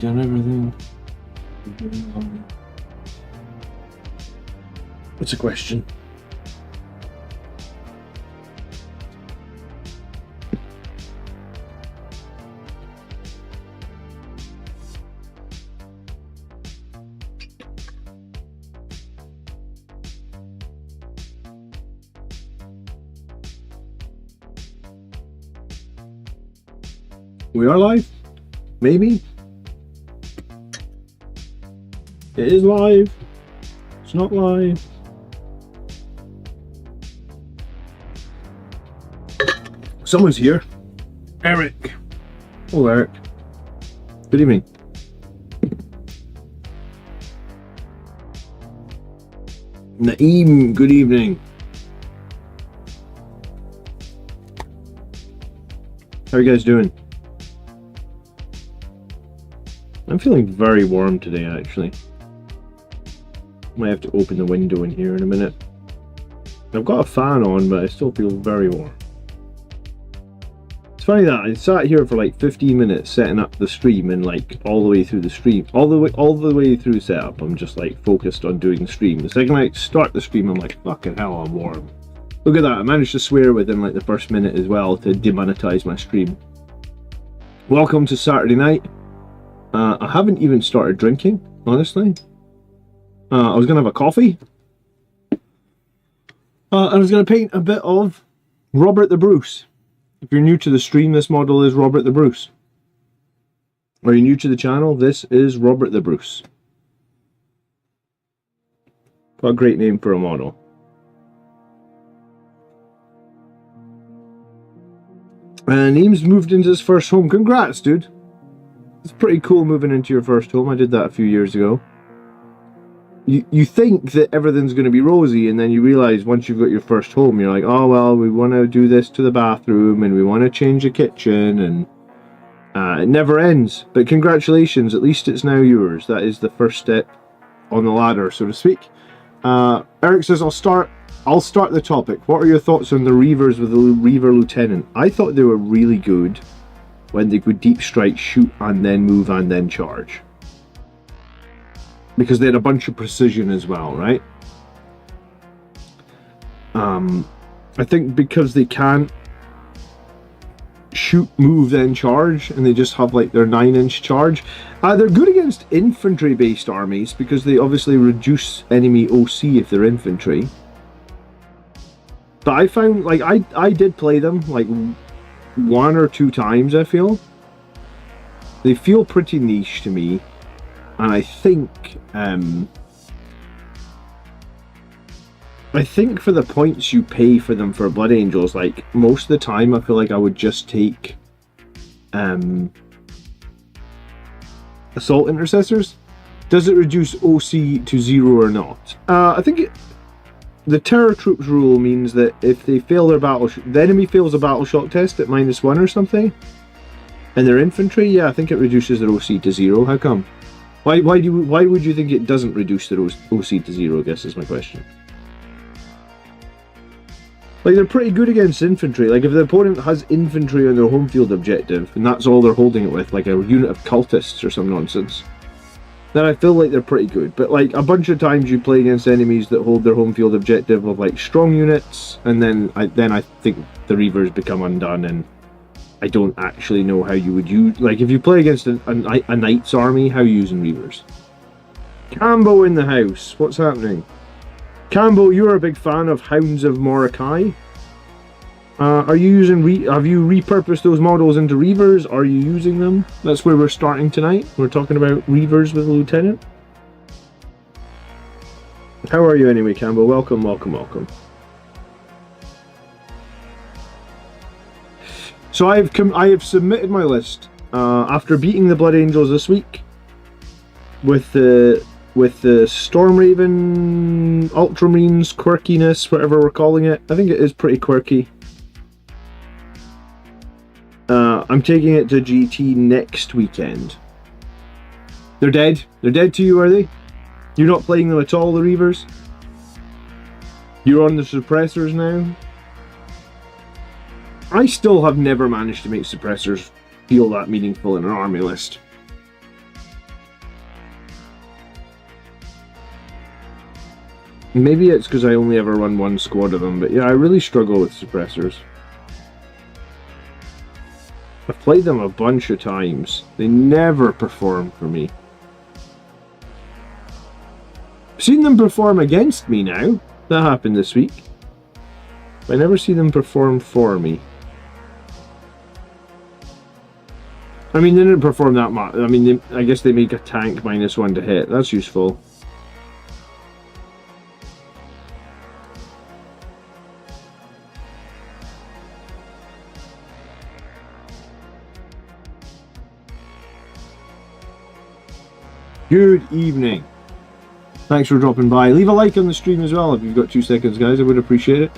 Done everything. What's a question? We are live? Maybe? It is live. It's not live. Someone's here. Eric. Oh, Eric. Good evening. Naeem, good evening. How are you guys doing? I'm feeling very warm today, actually. Might have to open the window in here in a minute. I've got a fan on, but I still feel very warm. It's funny that I sat here for like 15 minutes setting up the stream, and like all the way through the stream, all the way through setup, I'm just like focused on doing the stream. The second I start the stream, I'm like, fucking hell, I'm warm. Look at that, I managed to swear within like the first minute as well to demonetize my stream. Welcome to Saturday night. I haven't even started drinking, honestly. I was going to have a coffee. I was going to paint a bit of Robert the Bruce. If you're new to the stream, this model is Robert the Bruce. Are you new to the channel? This is Robert the Bruce. What a great name for a model. And Eames moved into his first home. Congrats, dude. It's pretty cool moving into your first home. I did that a few years ago. You think that everything's going to be rosy, and then you realize once you've got your first home, you're like, oh well, we want to do this to the bathroom, and we want to change the kitchen, and it never ends. But congratulations, at least it's now yours. That is the first step on the ladder, so to speak. Eric says, I'll start the topic. What are your thoughts on the Reavers with the Reaver Lieutenant? I thought they were really good when they could deep strike, shoot, and then move, and then charge. Because they had a bunch of precision as well, right? I think because they can't shoot, move, then charge, and they just have like their 9-inch charge. They're good against infantry-based armies because they obviously reduce enemy OC if they're infantry. But I found, like, I did play them like 1 or 2 times, I feel. They feel pretty niche to me. And I think for the points you pay for them for Blood Angels, like, most of the time I feel like I would just take Assault Intercessors. Does it reduce OC to 0 or not? I think the Terror Troops rule means that if they fail their the enemy fails a battle shock test at -1 or something, and they're infantry, yeah, I think it reduces their OC to 0. How come? Why would you think it doesn't reduce their OC to 0, I guess is my question. Like, they're pretty good against infantry. Like, if the opponent has infantry on their home field objective, and that's all they're holding it with, like a unit of cultists or some nonsense, then I feel like they're pretty good. But like, a bunch of times you play against enemies that hold their home field objective of like strong units, and then I think the Reavers become undone, and I don't actually know how you would use, like, if you play against a Knight's army, how are you using Reavers? Cambo in the house, what's happening? Cambo, you're a big fan of Hounds of Mordecai. Are you using, have you repurposed those models into Reavers? Are you using them? That's where we're starting tonight. We're talking about Reavers with a Lieutenant. How are you anyway, Cambo? Welcome, welcome, welcome. So I have submitted my list after beating the Blood Angels this week with the Stormraven Ultramarines quirkiness, whatever we're calling it. I think it is pretty quirky. I'm taking it to GT next weekend. They're dead. They're dead to you, are they? You're not playing them at all, the Reavers? You're on the suppressors now? I still have never managed to make suppressors feel that meaningful in an army list. Maybe it's because I only ever run one squad of them, but yeah, I really struggle with suppressors. I've played them a bunch of times. They never perform for me. I've seen them perform against me now. That happened this week. I never see them perform for me. I mean, they didn't perform that much. I mean, I guess they make a tank -1 to hit. That's useful. Good evening. Thanks for dropping by. Leave a like on the stream as well if you've got 2 seconds, guys. I would appreciate it.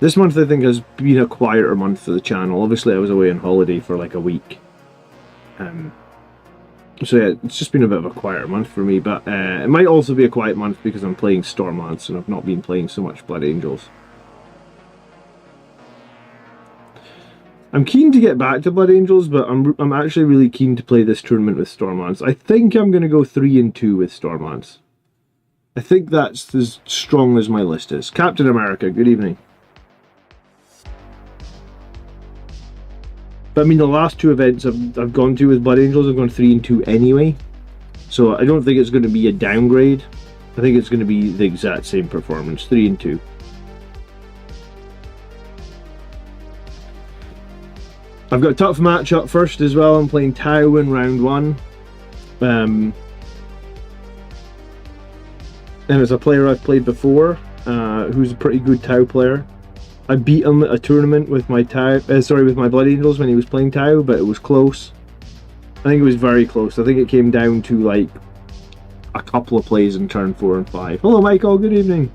This month, I think, has been a quieter month for the channel. Obviously, I was away on holiday for like a week. So yeah, it's just been a bit of a quieter month for me. But it might also be a quiet month because I'm playing Stormlands and I've not been playing so much Blood Angels. I'm keen to get back to Blood Angels, but I'm actually really keen to play this tournament with Stormlands. I think I'm going to go 3-2 with Stormlands. I think that's as strong as my list is. Captain America, good evening. But I mean, the last 2 events I've gone to with Blood Angels, I've gone 3-2 anyway. So I don't think it's going to be a downgrade. I think it's going to be the exact same performance, 3-2. I've got a tough match up first as well. I'm playing Tau in round 1. And it's a player I've played before, who's a pretty good Tau player. I beat him at a tournament with my with my Blood Angels when he was playing Tau, but it was close. I think it was very close. I think it came down to like a couple of plays in turn 4 and 5. Hello, Michael. Good evening.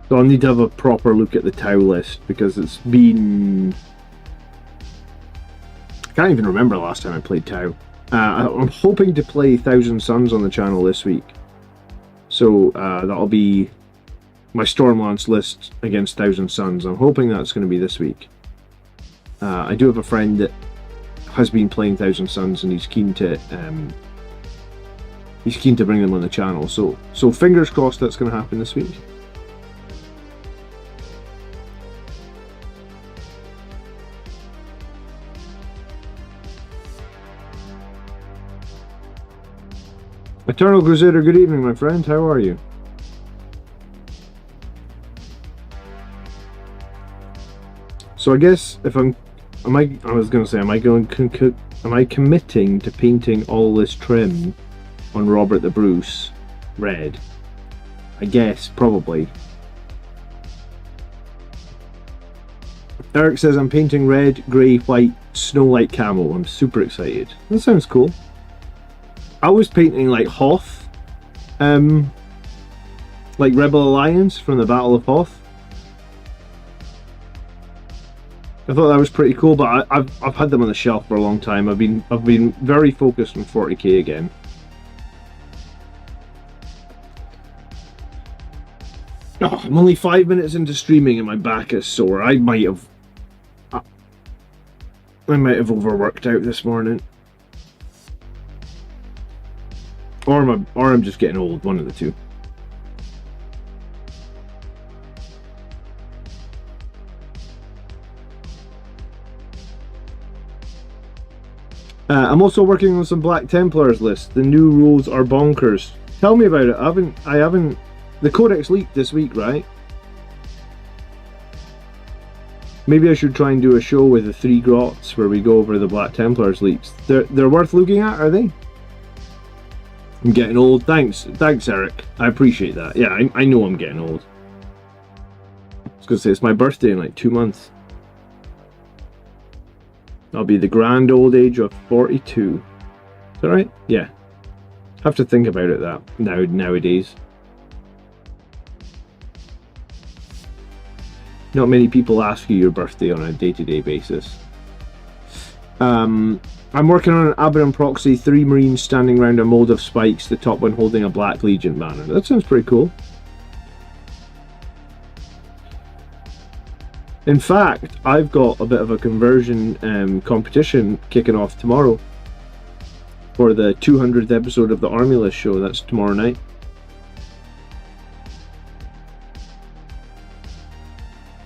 So I'll need to have a proper look at the Tau list because it's been... I can't even remember the last time I played Tau. I'm hoping to play Thousand Suns on the channel this week. So that'll be my Stormlands list against Thousand Suns. I'm hoping that's going to be this week. I do have a friend that has been playing Thousand Suns and he's keen to bring them on the channel. So fingers crossed that's going to happen this week. Eternal Crusader, good evening, my friend. How are you? So I guess if am I committing to painting all this trim on Robert the Bruce red? I guess probably. Eric says I'm painting red, grey, white, snow white camo. I'm super excited. That sounds cool. I was painting like Hoth, like Rebel Alliance from the Battle of Hoth. I thought that was pretty cool, but I've had them on the shelf for a long time. I've been very focused on 40k again. Oh, I'm only 5 minutes into streaming and my back is sore. I might have overworked out this morning. Or I'm just getting old, one of the two. I'm also working on some Black Templars list. The new rules are bonkers. Tell me about it. I haven't. The codex leaked this week, right? Maybe I should try and do a show with the 3 grots where we go over the Black Templars leaks. They're worth looking at, are they? I'm getting old. Thanks, Eric. I appreciate that. Yeah, I know I'm getting old. I was gonna say it's my birthday in like 2 months. I'll be the grand old age of 42. Is that right? Yeah. Have to think about it nowadays. Not many people ask you your birthday on a day-to-day basis. I'm working on an Abaddon proxy, 3 Marines standing around a mold of spikes, the top one holding a Black Legion banner. That sounds pretty cool. In fact, I've got a bit of a conversion competition kicking off tomorrow for the 200th episode of the Army List show. That's tomorrow night.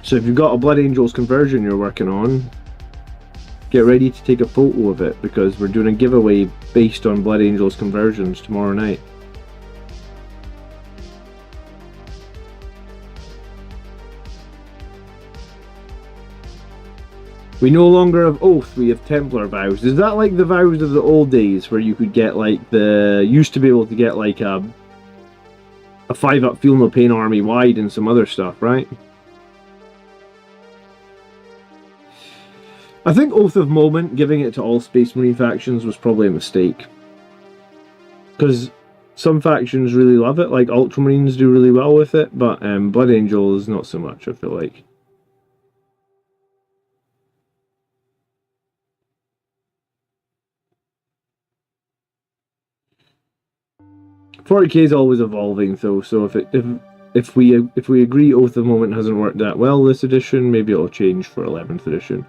So if you've got a Blood Angels conversion you're working on, get ready to take a photo of it, because we're doing a giveaway based on Blood Angels conversions tomorrow night. We no longer have Oath, we have Templar vows. Is that like the vows of the old days, where you could get like used to be able to get like a 5-up Feel No Pain army wide and some other stuff, right? I think Oath of Moment, giving it to all Space Marine factions, was probably a mistake. Because some factions really love it, like Ultramarines do really well with it, but Blood Angels not so much, I feel like. $40k is always evolving though, so if we agree Oath of Moment hasn't worked that well this edition, maybe it'll change for 11th edition.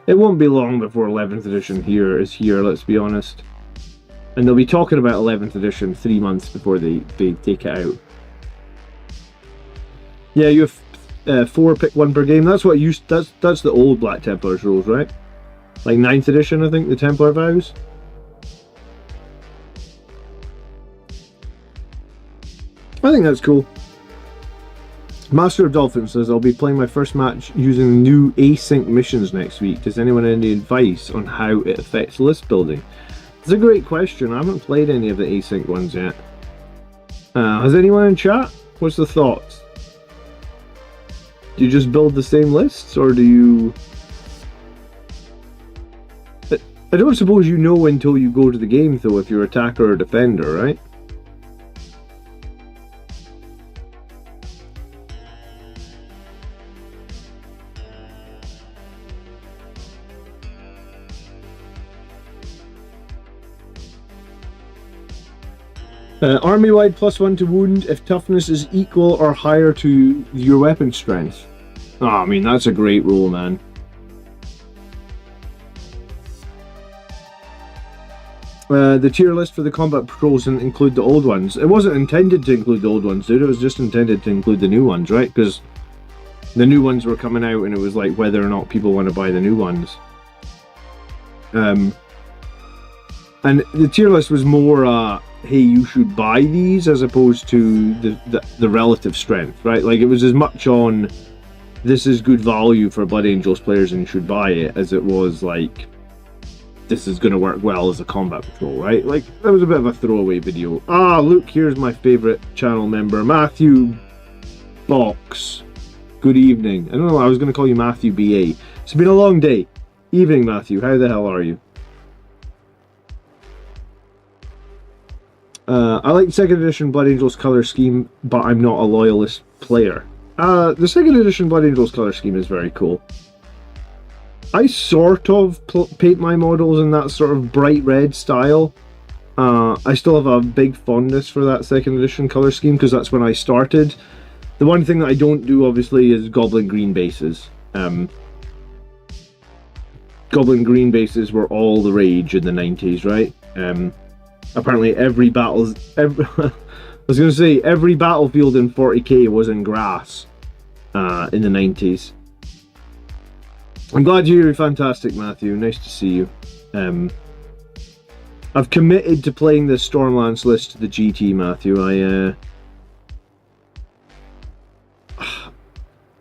It won't be long before 11th edition is here, let's be honest. And they'll be talking about 11th edition 3 months before they take it out. Yeah, you have 4 pick 1 per game. That's what that's the old Black Templars rules, right? Like 9th edition, I think, the Templar vows. I think that's cool. Master of Dolphins says, I'll be playing my first match using new async missions next week. Does anyone have any advice on how it affects list building? It's a great question. I haven't played any of the async ones yet. Has anyone in chat? What's the thoughts? Do you just build the same lists, or do you... I don't suppose you know until you go to the game, though, if you're attacker or defender, right? Army-wide +1 to wound if toughness is equal or higher to your weapon strength. Oh, I mean, that's a great rule, man. The tier list for the combat patrols didn't include the old ones. It wasn't intended to include the old ones, dude. It was just intended to include the new ones, right? Because the new ones were coming out and it was like whether or not people want to buy the new ones. And the tier list was more... hey, you should buy these, as opposed to the relative strength, right? Like, it was as much on this is good value for Blood Angels players and you should buy it, as it was like this is going to work well as a combat patrol, right? Like, that was a bit of a throwaway video. Ah, look, here's my favourite channel member, Matthew Box. Good evening. I don't know, I was going to call you Matthew BA. It's been a long day. Evening, Matthew. How the hell are you? I like the 2nd edition Blood Angels colour scheme, but I'm not a loyalist player. The 2nd edition Blood Angels colour scheme is very cool. I sort of paint my models in that sort of bright red style. I still have a big fondness for that 2nd edition colour scheme, because that's when I started. The one thing that I don't do, obviously, is Goblin Green bases. Goblin Green bases were all the rage in the 90s, right? Apparently every battle's... I was going to say, every battlefield in 40k was in grass in the 90s. I'm glad you're fantastic, Matthew. Nice to see you. I've committed to playing the Stormlands list to the GT, Matthew.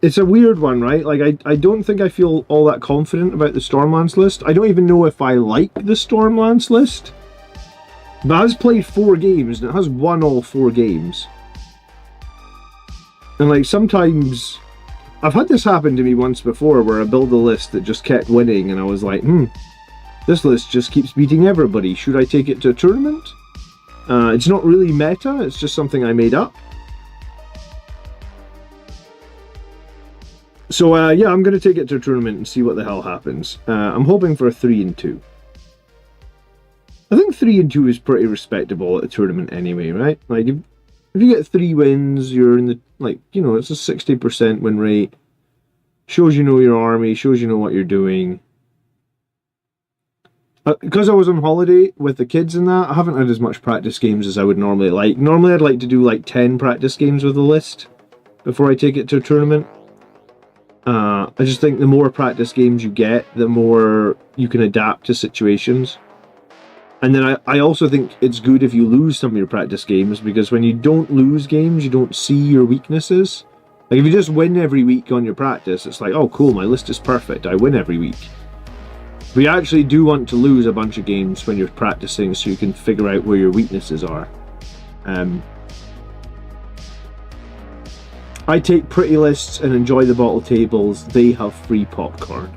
It's a weird one, right? Like, I don't think I feel all that confident about the Stormlands list. I don't even know if I like the Stormlands list. But it has played 4 games, and it has won all 4 games. And, like, sometimes... I've had this happen to me once before, where I build a list that just kept winning, and I was like, this list just keeps beating everybody. Should I take it to a tournament? It's not really meta, it's just something I made up. So, yeah, I'm going to take it to a tournament and see what the hell happens. I'm hoping for a 3-2. I think 3-2 is pretty respectable at a tournament anyway, right? Like, if you get 3 wins, you're in the, like, you know, it's a 60% win rate. Shows you know your army, shows you know what you're doing. Because I was on holiday with the kids and that, I haven't had as much practice games as I would normally like. Normally I'd like to do like 10 practice games with a list before I take it to a tournament. I just think the more practice games you get, the more you can adapt to situations. And then I also think it's good if you lose some of your practice games, because when you don't lose games, you don't see your weaknesses. Like if you just win every week on your practice, it's like, oh cool, my list is perfect, I win every week. But you actually do want to lose a bunch of games when you're practicing so you can figure out where your weaknesses are. I take pretty lists and enjoy the bottle tables. They have free popcorn.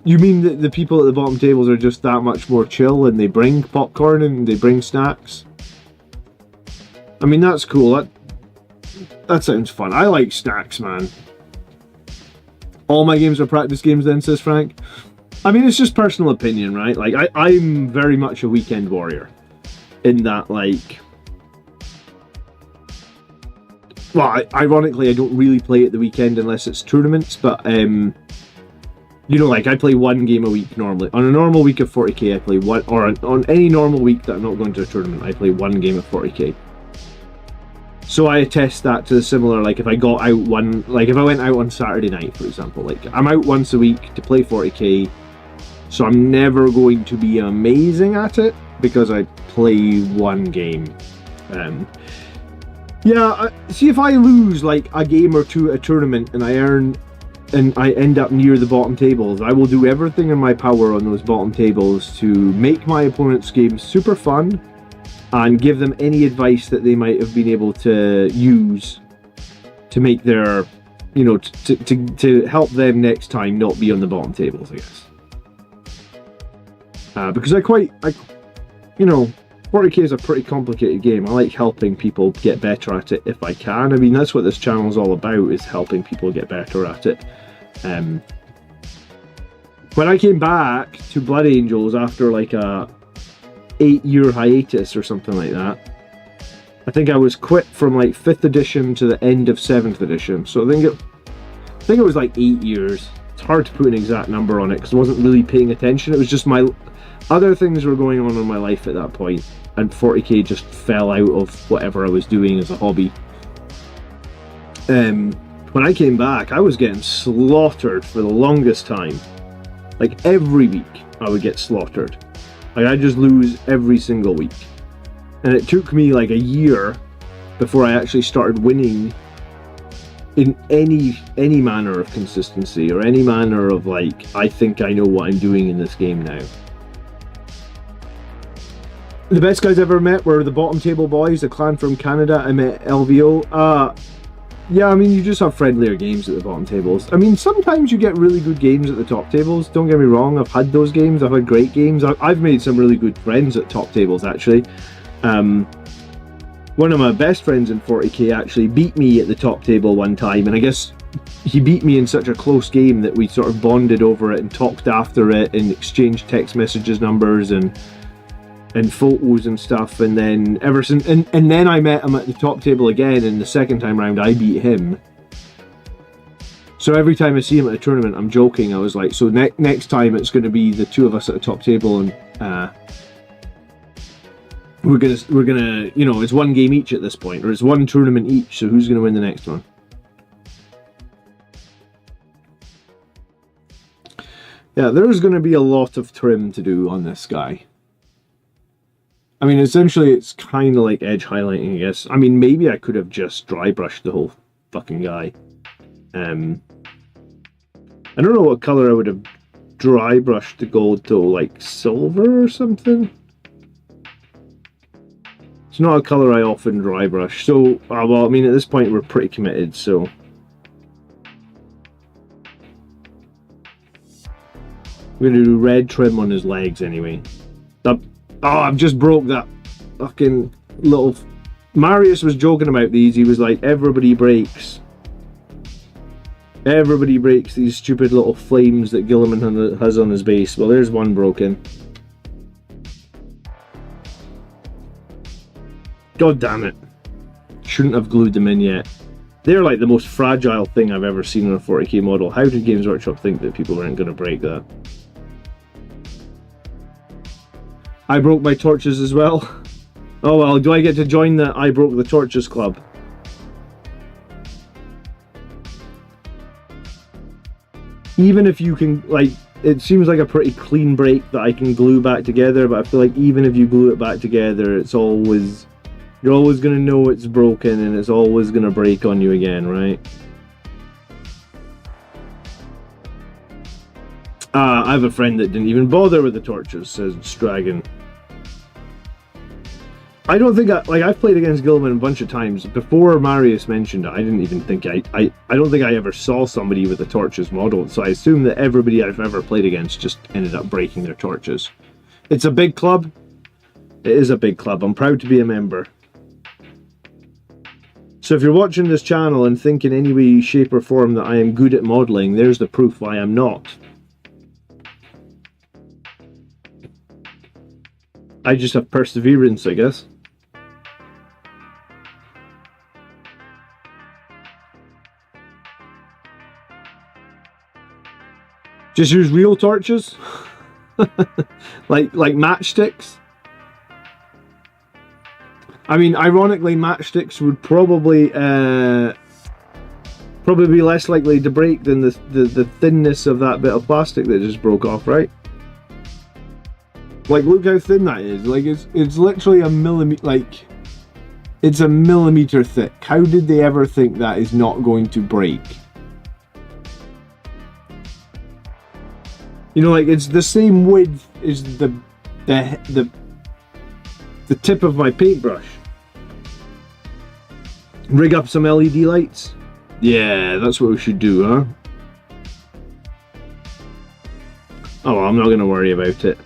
You mean that the people at the bottom tables are just that much more chill and they bring popcorn and they bring snacks? I mean, that's cool. That sounds fun. I like snacks, man. All my games are practice games then, says Frank. I mean, it's just personal opinion, right? Like, I'm very much a weekend warrior. In that, like... Well, ironically, I don't really play at the weekend unless it's tournaments, but, you know, like, I play one game a week normally. On a normal week of 40k, I play one... Or on any normal week that I'm not going to a tournament, I play one game of 40k. So I attest that to the similar, like, if I got out one... Like, if I went out on Saturday night, for example, like, I'm out once a week to play 40k, so I'm never going to be amazing at it, because I play one game. Yeah, see, if I lose, like, a game or two at a tournament, and I end up near the bottom tables, I will do everything in my power on those bottom tables to make my opponent's games super fun, and give them any advice that they might have been able to use to make their, you know, to help them next time not be on the bottom tables, I guess. Because you know, 40k is a pretty complicated game. I like helping people get better at it if I can. I mean, that's what this channel is all about, is helping people get better at it. When I came back to Blood Angels after like a 8-year hiatus or something like that, I think I was quit from like 5th edition to the end of 7th edition. So I think it was like 8 years. It's hard to put an exact number on it because I wasn't really paying attention. It was just my other things were going on in my life at that point, and 40k just fell out of whatever I was doing as a hobby. When I came back, I was getting slaughtered for the longest time. Like every week I would get slaughtered. Like I'd just lose every single week. And it took me like a year before I actually started winning in any manner of consistency, or any manner of like, I think I know what I'm doing in this game now. The best guys I ever met were the Bottom Table Boys, a clan from Canada. I met LVO. Yeah, I mean, you just have friendlier games at the bottom tables. I mean, sometimes you get really good games at the top tables. Don't get me wrong, I've had those games. I've had great games. I've made some really good friends at top tables, actually. One of my best friends in 40k actually beat me at the top table one time, and I guess he beat me in such a close game that we sort of bonded over it and talked after it and exchanged text messages, numbers, and photos and stuff. And then ever since, and then I met him at the top table again, and the second time round I beat him. So every time I see him at a tournament, I'm joking. I was like, so next time it's going to be the two of us at the top table, and we're gonna, you know, it's one game each at this point, or it's one tournament each. So who's going to win the next one? Yeah, there's going to be a lot of trim to do on this guy. I mean, essentially, it's kind of like edge highlighting, I guess. I mean, maybe I could have just dry brushed the whole fucking guy. I don't know what color I would have dry brushed the gold to, like silver or something. It's not a color I often dry brush. So, well, I mean, at this point, we're pretty committed, so. We're going to do red trim on his legs anyway. Oh, I've just broke that fucking little... Marius was joking about these. He was like, everybody breaks these stupid little flames that Guilliman has on his base. Well, there's one broken. God damn it. Shouldn't have glued them in yet. They're like the most fragile thing I've ever seen on a 40k model. How did Games Workshop think that people weren't going to break that? I broke my torches as well. Oh well, do I get to join the I Broke the Torches club? Even if you can, like, it seems like a pretty clean break that I can glue back together, but I feel like even if you glue it back together, it's always, you're always going to know it's broken and it's always going to break on you again, right? I have a friend that didn't even bother with the torches, says Stragon. I don't think I've played against Guilliman a bunch of times. Before Marius mentioned it, I didn't even think I don't think I ever saw somebody with the torches model, so I assume that everybody I've ever played against just ended up breaking their torches. It's a big club. It is a big club. I'm proud to be a member. So if you're watching this channel and think in any way, shape or form that I am good at modelling, there's the proof why I'm not. I just have perseverance, I guess. Just use real torches? like matchsticks? I mean, ironically, matchsticks would probably be less likely to break than the thinness of that bit of plastic that just broke off, right? Like, look how thin that is. Like, it's literally a millimeter. Like, it's a millimeter thick. How did they ever think that is not going to break? You know, like, it's the same width as the tip of my paintbrush. Rig up some LED lights. Yeah, that's what we should do, huh? Oh, well, I'm not going to worry about it.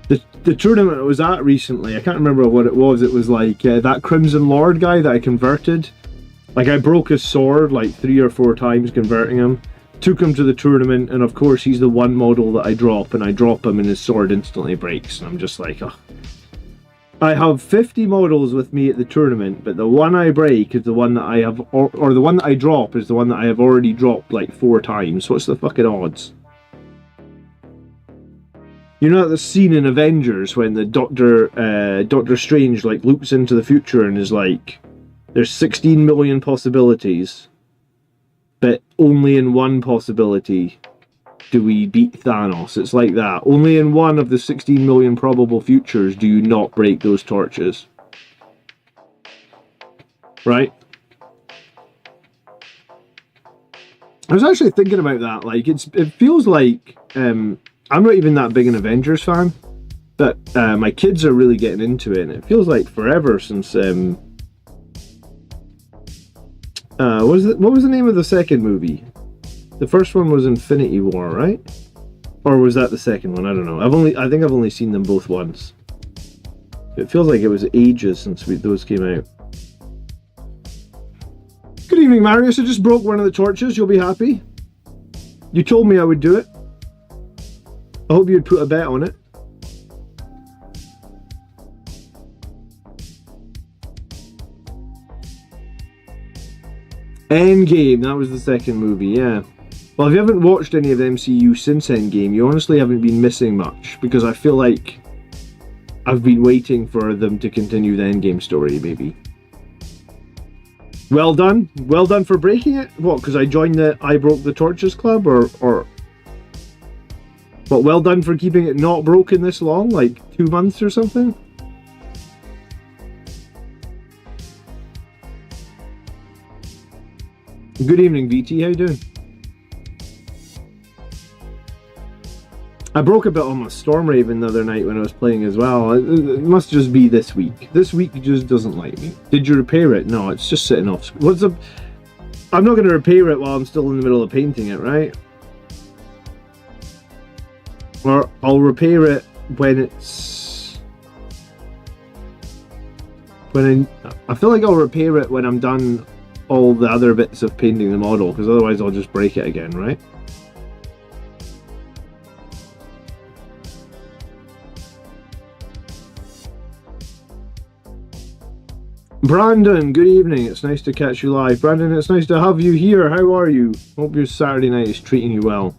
The tournament I was at recently, I can't remember what it was. It was like that Crimson Lord guy that I converted. Like, I broke his sword like 3 or 4 times converting him. Took him to the tournament, and of course he's the one model that I drop, and I drop him and his sword instantly breaks. And I'm just like, oh. I have 50 models with me at the tournament, but the one I break is the one that I have, or the one that I drop is the one that I have already dropped like 4 times. What's the fucking odds? You know the scene in Avengers when the Doctor Strange like loops into the future and is like, there's 16 million possibilities, but only in one possibility do we beat Thanos. It's like that. Only in one of the 16 million probable futures do you not break those torches. Right? I was actually thinking about that. Like, it feels like I'm not even that big an Avengers fan, but my kids are really getting into it, and it feels like forever since what was the name of the second movie? The first one was Infinity War, right? Or was that the second one? I don't know. I think I've only seen them both once. It feels like it was ages since those came out. Good evening, Marius. I just broke one of the torches. You'll be happy. You told me I would do it. I hope you'd put a bet on it. Endgame, that was the second movie, yeah. Well, if you haven't watched any of the MCU since Endgame, you honestly haven't been missing much, because I feel like I've been waiting for them to continue the Endgame story, maybe. Well done. Well done for breaking it? What, because I joined the I Broke the Torches club, or... But well done for keeping it not broken this long, like 2 months or something? Good evening, VT. How you doing? I broke a bit on my Storm Raven the other night when I was playing as well. It must just be this week. This week just doesn't like me. Did you repair it? No, it's just sitting off. What's up? I'm not going to repair it while I'm still in the middle of painting it, right? Or I'll repair it when it's... I feel like I'll repair it when I'm done all the other bits of painting the model, because otherwise I'll just break it again, right? Brandon, good evening. It's nice to catch you live. Brandon, it's nice to have you here. How are you? Hope your Saturday night is treating you well.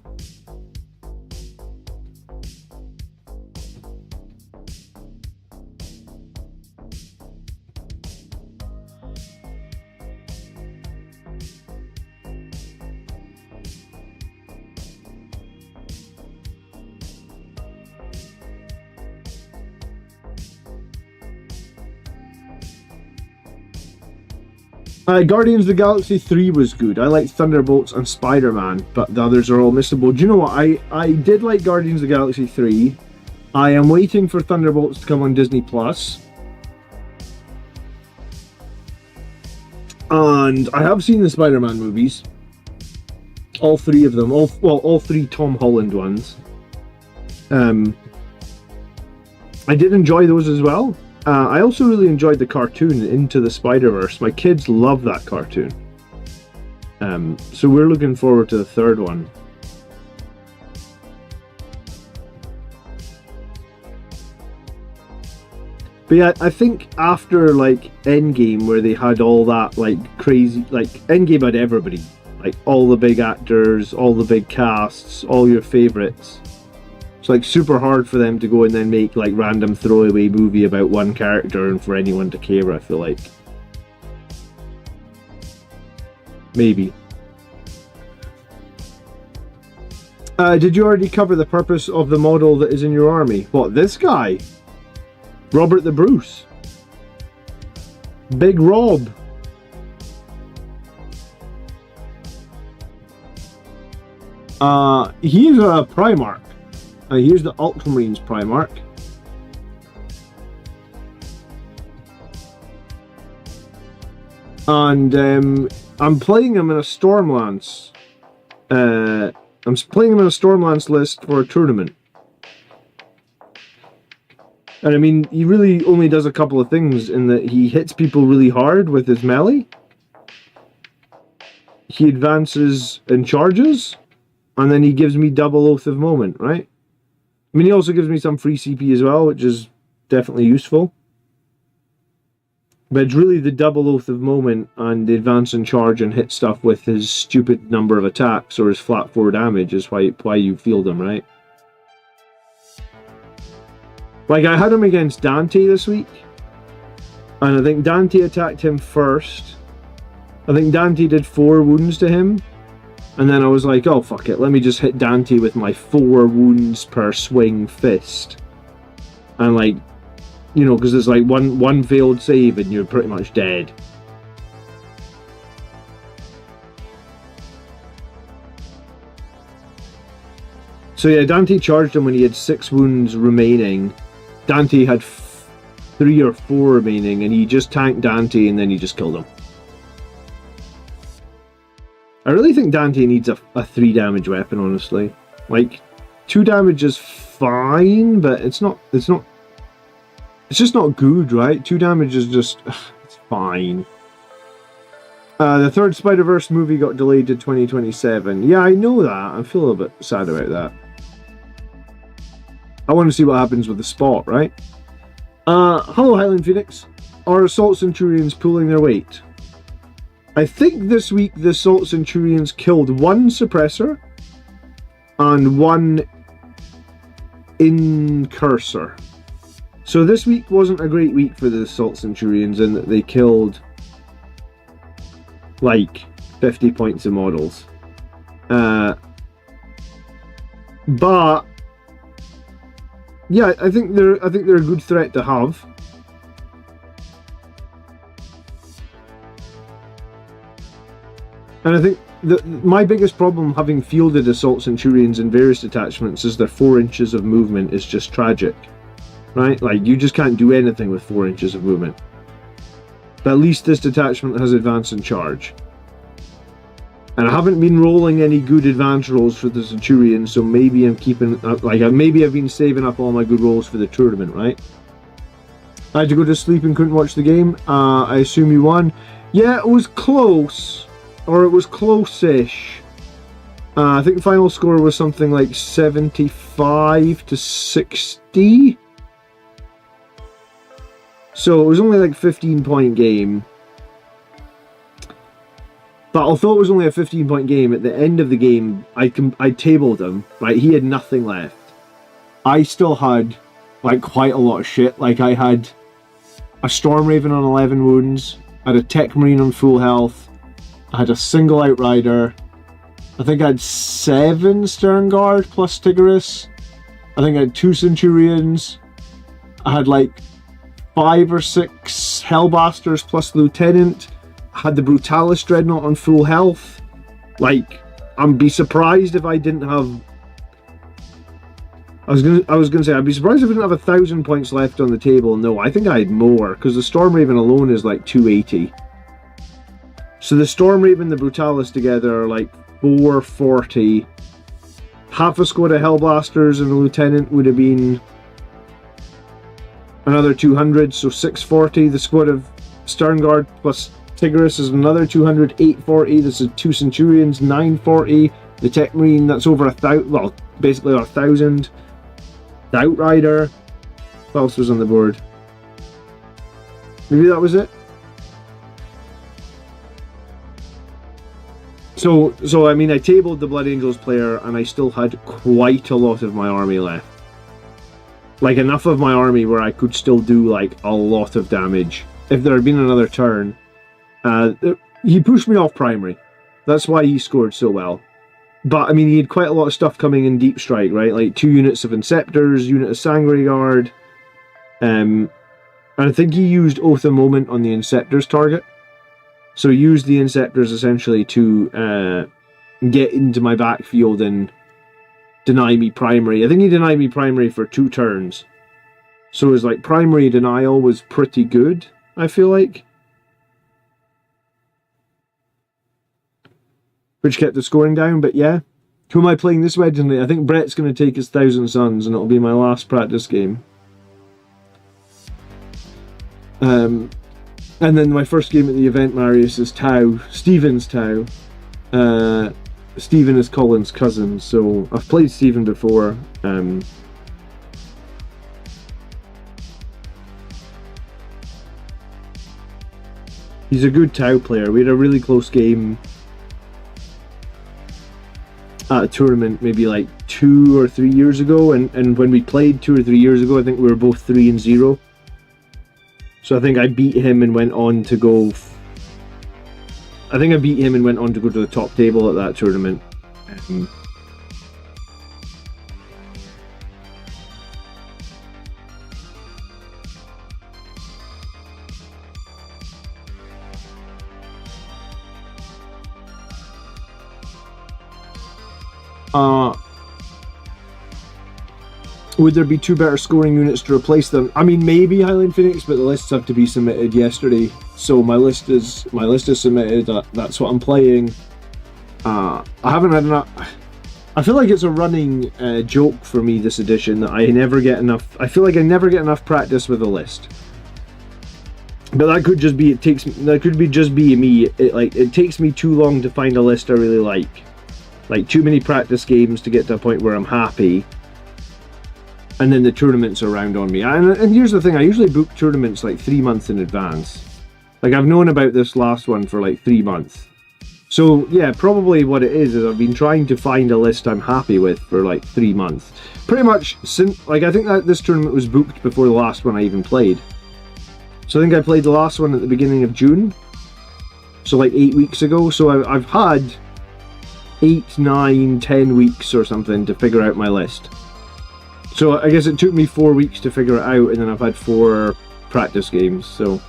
Guardians of the Galaxy 3 was good. I liked Thunderbolts and Spider-Man, but the others are all missable. Do you know what? I did like Guardians of the Galaxy 3. I am waiting for Thunderbolts to come on Disney+. And I have seen the Spider-Man movies. All three of them. All three Tom Holland ones. I did enjoy those as well. I also really enjoyed the cartoon Into the Spider-Verse. My kids love that cartoon. So we're looking forward to the third one. But yeah, I think after like Endgame, where they had all that like crazy, like Endgame had everybody, like all the big actors, all the big casts, all your favourites. It's like super hard for them to go and then make like random throwaway movie about one character and for anyone to care, I feel like. Maybe. Did you already cover the purpose of the model that is in your army? What, this guy? Robert the Bruce. Big Rob. He's a Primarch. Here's the Ultramarines Primarch. And I'm playing him in a Stormlands. I'm playing him in a Stormlands list for a tournament. And I mean, he really only does a couple of things in that he hits people really hard with his melee. He advances and charges. And then he gives me double Oath of Moment, right? I mean, he also gives me some free CP as well, which is definitely useful. But it's really the double Oath of Moment and the advance and charge and hit stuff with his stupid number of attacks or his flat 4 damage is why you field him, right? Like, I had him against Dante this week. And I think Dante attacked him first. I think Dante did 4 wounds to him. And then I was like, oh, fuck it. Let me just hit Dante with my 4 wounds per swing fist. And, like, you know, because it's like one failed save and you're pretty much dead. So, yeah, Dante charged him when he had 6 wounds remaining. Dante had 3 or 4 remaining, and he just tanked Dante and then he just killed him. I really think Dante needs a 3 damage weapon, honestly. Like, 2 damage is fine, but it's just not good, right? 2 damage is just, it's fine. The third Spider-Verse movie got delayed to 2027. Yeah, I know that. I feel a bit sad about that. I want to see what happens with the Spot, right? Hello, Highland Phoenix. Are Assault Centurions pulling their weight? I think this week the Assault Centurions killed 1 suppressor and 1 intercessor. So this week wasn't a great week for the Assault Centurions in that they killed like 50 points of models. But yeah, I think they're a good threat to have. And I think my biggest problem having fielded Assault Centurions in various detachments is their 4 inches of movement is just tragic. Right? Like, you just can't do anything with 4 inches of movement. But at least this detachment has advance and charge. And I haven't been rolling any good advance rolls for the Centurions, so maybe I'm keeping... maybe I've been saving up all my good rolls for the tournament, right? I had to go to sleep and couldn't watch the game. I assume you won. Yeah, it was close. Or it was close-ish. I think the final score was something like 75 to 60. So it was only like 15-point game. But although it was only a 15-point game, at the end of the game, I tabled him, right? He had nothing left. I still had, like, quite a lot of shit. Like, I had a Storm Raven on 11 wounds, I had a Tech Marine on full health, I had a single Outrider, I think I had 7 Stern Guard plus Tigris, I think I had 2 Centurions, I had, like, 5 or 6 Hellblasters plus Lieutenant, had the Brutalis Dreadnought on full health. Like, I'd be surprised if I didn't have... I was gonna say, I'd be surprised if I didn't have 1,000 points left on the table. No, I think I had more, because the Storm Raven alone is like 280. So the Storm Raven, the Brutalis together are like 440. Half a squad of Hellblasters and a Lieutenant would have been another 200, so 640. The squad of Stern Guard plus Tigris is another 200, 840. This is 2 Centurions, 940. The Tech Marine, that's over 1,000, well, basically 1,000. The Outrider. What else was on the board? Maybe that was it? So I mean, I tabled the Blood Angels player and I still had quite a lot of my army left. Like, enough of my army where I could still do, like, a lot of damage. If there had been another turn, he pushed me off primary. That's why he scored so well. But, I mean, he had quite a lot of stuff coming in Deep Strike, right? Like 2 units of Inceptors, unit of Sangre Guard. And I think he used Oath of Moment on the Inceptors target. So he used the Inceptors essentially to get into my backfield and deny me primary. I think he denied me primary for 2 turns. So his, like, primary denial was pretty good, I feel like. Which kept the scoring down, but yeah. Who am I playing this wedding night? I think Brett's going to take his 1,000 Suns, and it'll be my last practice game. And then my first game at the event, Marius, is Tau. Stephen's Tau. Stephen is Colin's cousin, so I've played Stephen before. He's a good Tau player. We had a really close game at a tournament maybe like 2 or 3 years ago, and when we played 2 or 3 years ago, I think we were both 3-0. So I think I beat him and went on to go... I think I beat him and went on to go to the top table at that tournament. Would there be 2 better scoring units to replace them? I mean, maybe Highland Phoenix, but the lists have to be submitted yesterday. So my list is submitted. That's what I'm playing. I haven't had enough. I feel like it's a running joke for me this edition that I never get enough. I feel like I never get enough practice with a list. But that could just be just be me. It takes me too long to find a list I really like. Like, too many practice games to get to a point where I'm happy. And then the tournaments are around on me. And here's the thing, I usually book tournaments like 3 months in advance. Like, I've known about this last one for like 3 months. So, yeah, probably what it is I've been trying to find a list I'm happy with for like 3 months. Pretty much, since, like, I think that this tournament was booked before the last one I even played. So I think I played the last one at the beginning of June. So like 8 weeks ago. So I've had 8, 9, 10 weeks or something to figure out my list. So I guess it took me 4 weeks to figure it out, and then I've had 4 practice games, so...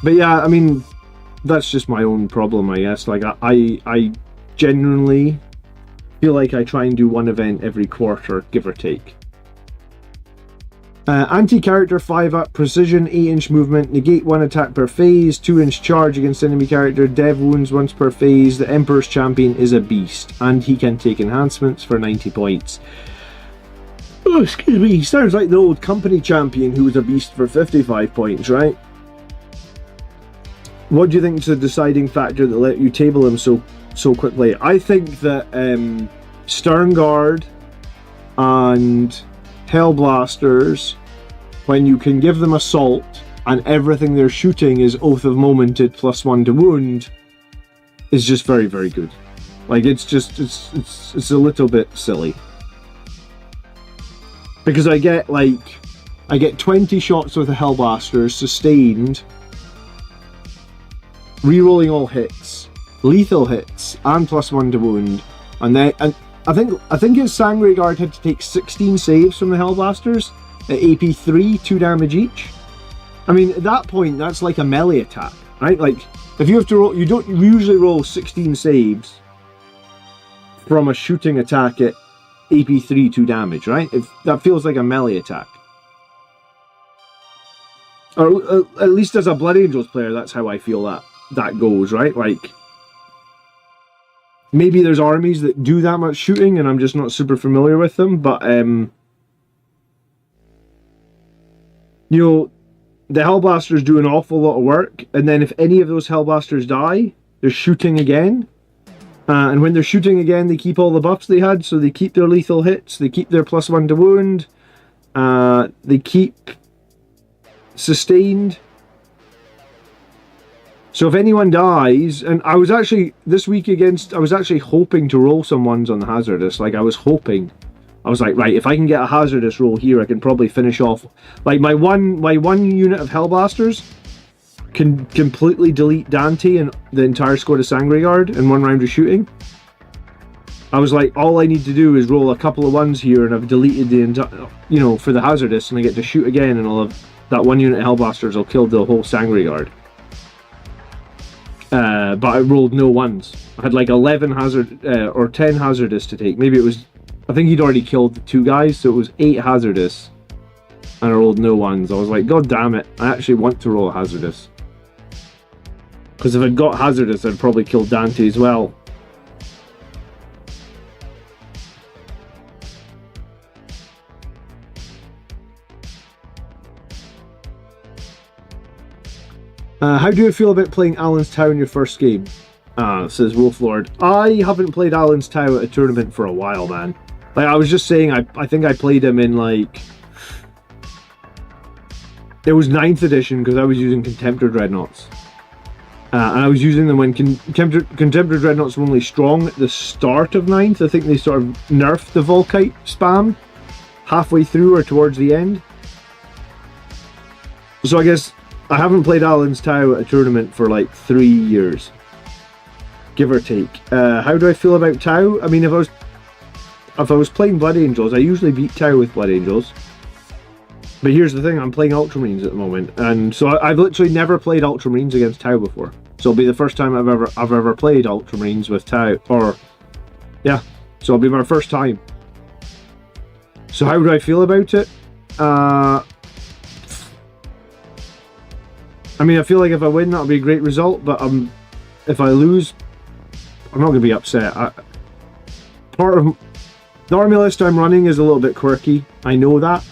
But yeah, I mean, that's just my own problem, I guess. Like, I genuinely feel like I try and do 1 event every quarter, give or take. Anti-character 5-up, precision, 8-inch movement, negate 1 attack per phase, 2-inch charge against enemy character, dev wounds once per phase. The Emperor's Champion is a beast, and he can take enhancements for 90 points. Oh, excuse me, he sounds like the old company champion who was a beast for 55 points, right? What do you think is the deciding factor that let you table him so quickly? I think that Stern Guard and Hellblasters when you can give them assault and everything they're shooting is Oath of Momented +1 to wound, is just very, very good. Like, it's a little bit silly. Because I get 20 shots with the Hellblasters, sustained, re-rolling all hits, lethal hits, and +1 to wound, and I think his Sangre Guard had to take 16 saves from the Hellblasters at AP 3, 2 damage each. I mean, at that point, that's like a melee attack, right? Like, if you have to roll, you don't usually roll 16 saves from a shooting attack at AP 3, 2 damage, right? That feels like a melee attack. Or at least as a Blood Angels player, that's how I feel that goes, right? Like, maybe there's armies that do that much shooting and I'm just not super familiar with them, but you know, the Hellblasters do an awful lot of work, and then if any of those Hellblasters die, they're shooting again. And when they're shooting again, they keep all the buffs they had, so they keep their lethal hits, they keep their +1 to wound, they keep sustained. So if anyone dies, and I was actually, this week I was actually hoping to roll some ones on the Hazardous, like I was hoping. I was like, right, if I can get a Hazardous roll here, I can probably finish off, like my one unit of Hellblasters can completely delete Dante and the entire squad of Sangre Guard in one round of shooting. I was like, all I need to do is roll a couple of ones here and I've deleted the entire, you know, for the Hazardous, and I get to shoot again and I'll have, that one unit of Hellblasters will kill the whole Sangre Guard. But I rolled no ones. I had like 11 or 10 Hazardous to take. Maybe it was, I think he'd already killed the 2 guys, so it was 8 Hazardous. And I rolled no ones. I was like, God damn it, I actually want to roll a Hazardous. Because if I'd got Hazardous, I'd probably kill Dante as well. How do you feel about playing Alan's Tau in your first game? Says Wolflord. I haven't played Alan's Tau at a tournament for a while, man. Like, I was just saying, I think I played him in, like... It was 9th edition, because I was using Contemptor Dreadnoughts. And I was using them when Contemptor Dreadnoughts were only strong at the start of 9th. I think they sort of nerfed the Volkite spam halfway through or towards the end. So I guess I haven't played Alan's Tau at a tournament for like 3 years. Give or take. How do I feel about Tau? I mean, if I was playing Blood Angels, I usually beat Tau with Blood Angels. But here's the thing, I'm playing Ultramarines at the moment, and so I've literally never played Ultramarines against Tau before. So it'll be the first time I've ever played Ultramarines with Tau, or yeah, so it'll be my first time. So how do I feel about it? I mean, I feel like if I win, that'll be a great result, but if I lose, I'm not going to be upset. Part of the army list I'm running is a little bit quirky, I know that.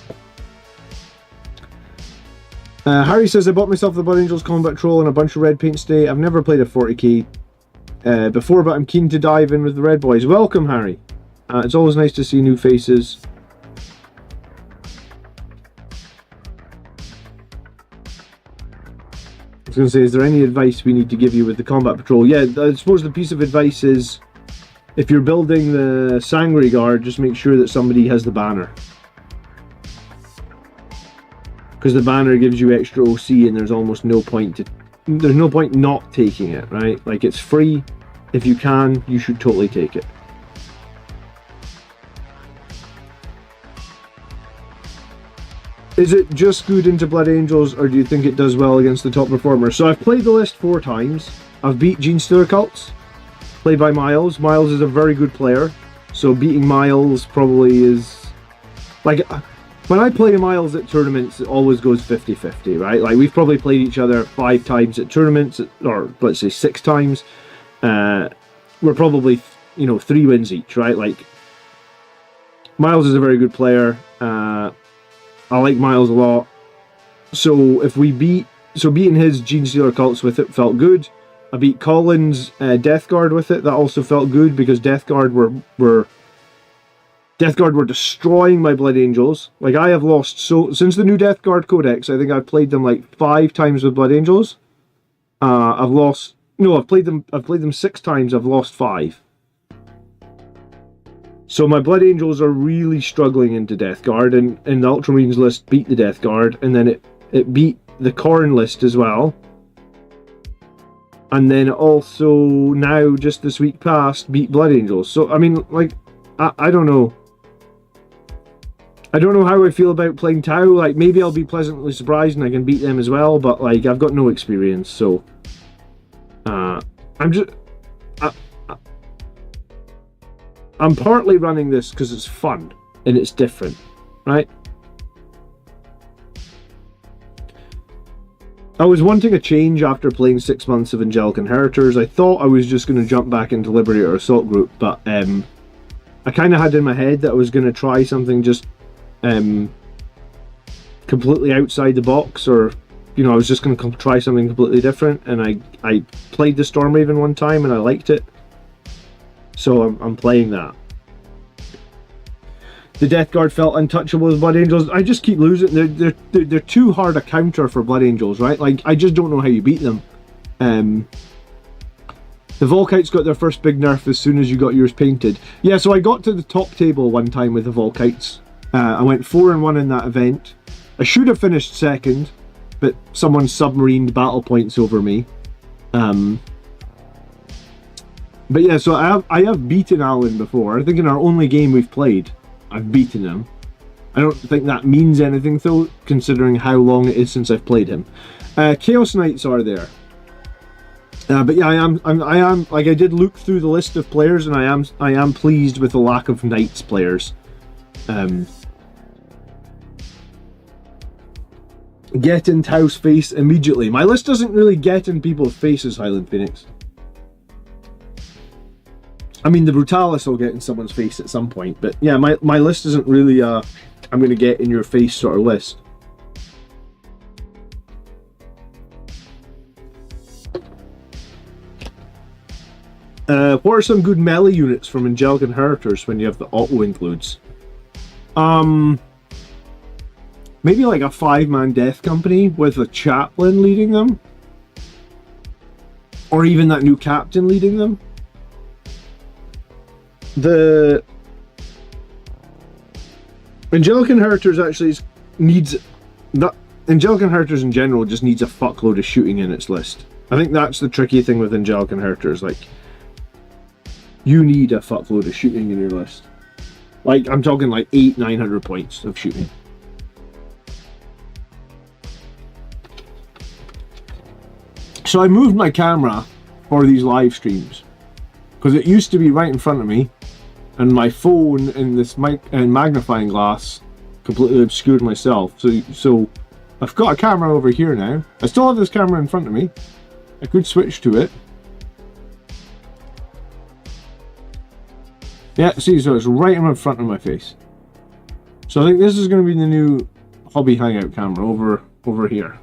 Harry says, I bought myself the Blood Angels Combat Troll and a bunch of red paints today. I've never played a 40k before, but I'm keen to dive in with the red boys. Welcome, Harry. It's always nice to see new faces. I was going to say, is there any advice we need to give you with the Combat Patrol? Yeah, I suppose the piece of advice is, if you're building the Sangre Guard, just make sure that somebody has the banner. Because the banner gives you extra OC and there's almost no point there's no point not taking it, right? Like, it's free. If you can, you should totally take it. Is it just good into Blood Angels, or do you think it does well against the top performers? So I've played the list 4 times. I've beat Genestealer Cults, played by Miles. Miles is a very good player, so beating Miles probably is... Like, when I play Miles at tournaments, it always goes 50-50, right? Like, we've probably played each other 5 times at tournaments, or let's say 6 times. We're probably, 3 wins each, right? Like, Miles is a very good player. I like Miles a lot. So if we beating his Genestealer Cults with it felt good. I beat Colin's Death Guard with it. That also felt good because Death Guard were Death Guard were destroying my Blood Angels. Like, I have lost since the new Death Guard Codex, I think I've played them like 5 times with Blood Angels. I've played them 6 times, I've lost 5. So my Blood Angels are really struggling into Death Guard, and the Ultramarines list beat the Death Guard, and then it beat the Khorne list as well. And then also, now, just this week past, beat Blood Angels. So, I mean, like, I don't know. I don't know how I feel about playing Tau. Like, maybe I'll be pleasantly surprised and I can beat them as well, but, like, I've got no experience, so... I'm partly running this because it's fun and it's different, right? I was wanting a change after playing 6 months of Angelic Inheritors. I thought I was just going to jump back into Liberator Assault Group, but I kind of had in my head that I was going to try something just completely outside the box, or, you know, I was just going to try something completely different, and I played the Stormraven one time and I liked it. So I'm playing that. The Death Guard felt untouchable with Blood Angels. I just keep losing. They're too hard a counter for Blood Angels, right? Like, I just don't know how you beat them. The Volkites got their first big nerf as soon as you got yours painted. Yeah, so I got to the top table one time with the Volkites. I went 4-1 in that event. I should have finished second, but someone submarined battle points over me. But yeah, so I have beaten Alan before. I think in our only game we've played, I've beaten him. I don't think that means anything though, considering how long it is since I've played him. Chaos Knights are there. But yeah, I am like, I did look through the list of players, and I am pleased with the lack of Knights players. Get in Tau's face immediately. My list doesn't really get in people's faces, Highland Phoenix. I mean, the Brutalis will get in someone's face at some point, but yeah, my list isn't really I'm going to get in your face sort of list. What are some good melee units from Angelic Inheritors when you have the auto includes? Maybe like a 5-man death company with a chaplain leading them, or even that new captain leading them. The Angelic Inheritors actually needs that. Angelic Inheritors in general just needs a fuckload of shooting in its list. I think that's the tricky thing with Angelic Inheritors. Like, you need a fuckload of shooting in your list. Like, I'm talking like 800-900 points of shooting. So I moved my camera for these live streams because it used to be right in front of me, and my phone and this magnifying glass completely obscured myself. So I've got a camera over here now. I still have this camera in front of me. I could switch to it. Yeah, see, so it's right in front of my face. So I think this is going to be the new hobby hangout camera over here.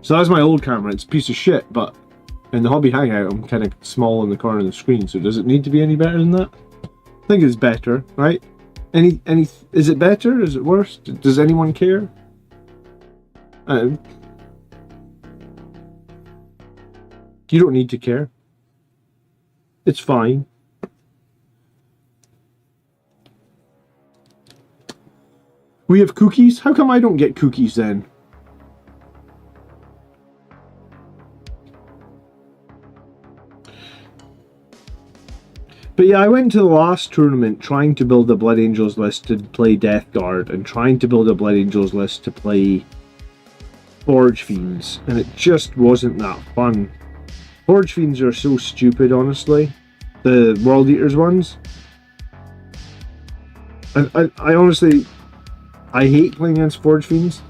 So that's my old camera. It's a piece of shit, but in the hobby hangout, I'm kind of small in the corner of the screen. So does it need to be any better than that? I think it's better, right? Is it better? Is it worse? Does anyone care? You don't need to care. It's fine. We have cookies? How come I don't get cookies then? But yeah, I went to the last tournament trying to build a Blood Angels list to play Death Guard, and trying to build a Blood Angels list to play Forge Fiends, and it just wasn't that fun. Forge Fiends are so stupid, honestly. The World Eaters ones. I honestly, I hate playing against Forge Fiends.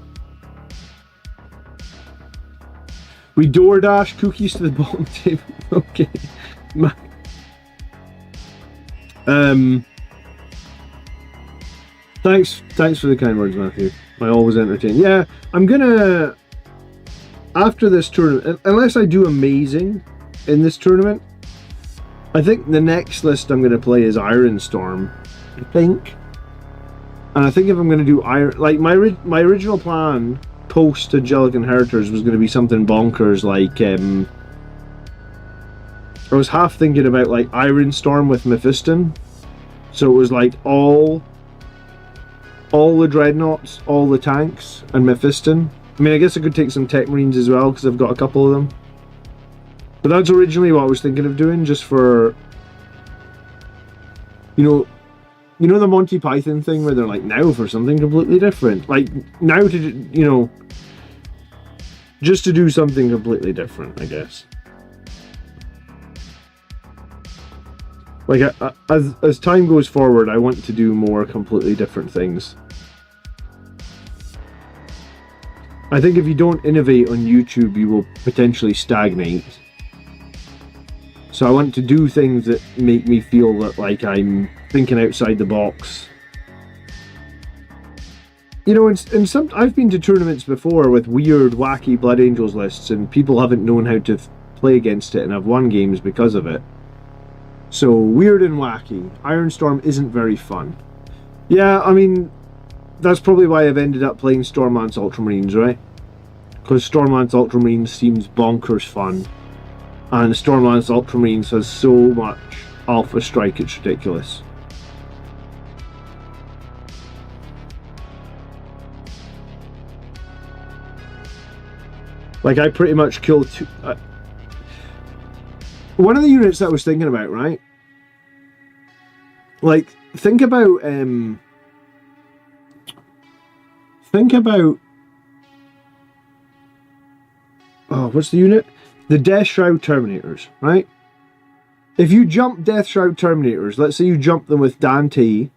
We DoorDash cookies to the bottom table. Okay. Thanks for the kind words, Matthew. I always entertain. Yeah, I'm gonna, after this tournament, unless I do amazing in this tournament, I think the next list I'm going to play is Iron Storm, I think. And I think if I'm going to do Iron... Like, my original plan post-Angelic Inheritors was going to be something bonkers, like... I was half thinking about, like, Iron Storm with Mephiston. So it was, like, all the Dreadnoughts, all the tanks, and Mephiston. I mean, I guess I could take some Tech Marines as well, because I've got a couple of them. But that's originally what I was thinking of doing, just for... You know the Monty Python thing, where they're like, now for something completely different. Like, now to, you know... Just to do something completely different, I guess. Like, as time goes forward, I want to do more completely different things. I think if you don't innovate on YouTube, you will potentially stagnate. So I want to do things that make me feel that, like, I'm thinking outside the box. You know, I've been to tournaments before with weird, wacky Blood Angels lists, and people haven't known how to play against it, and I've won games because of it. So, weird and wacky. Iron Storm isn't very fun. Yeah, I mean, that's probably why I've ended up playing Stormlands Ultramarines, right? Because Stormlands Ultramarines seems bonkers fun. And Stormlands Ultramarines has so much Alpha Strike, it's ridiculous. Like, I pretty much killed two... one of the units that I was thinking about, right? Like, think about... Oh, what's the unit? The Death Shroud Terminators, right? If you jump Death Shroud Terminators, let's say you jump them with Dante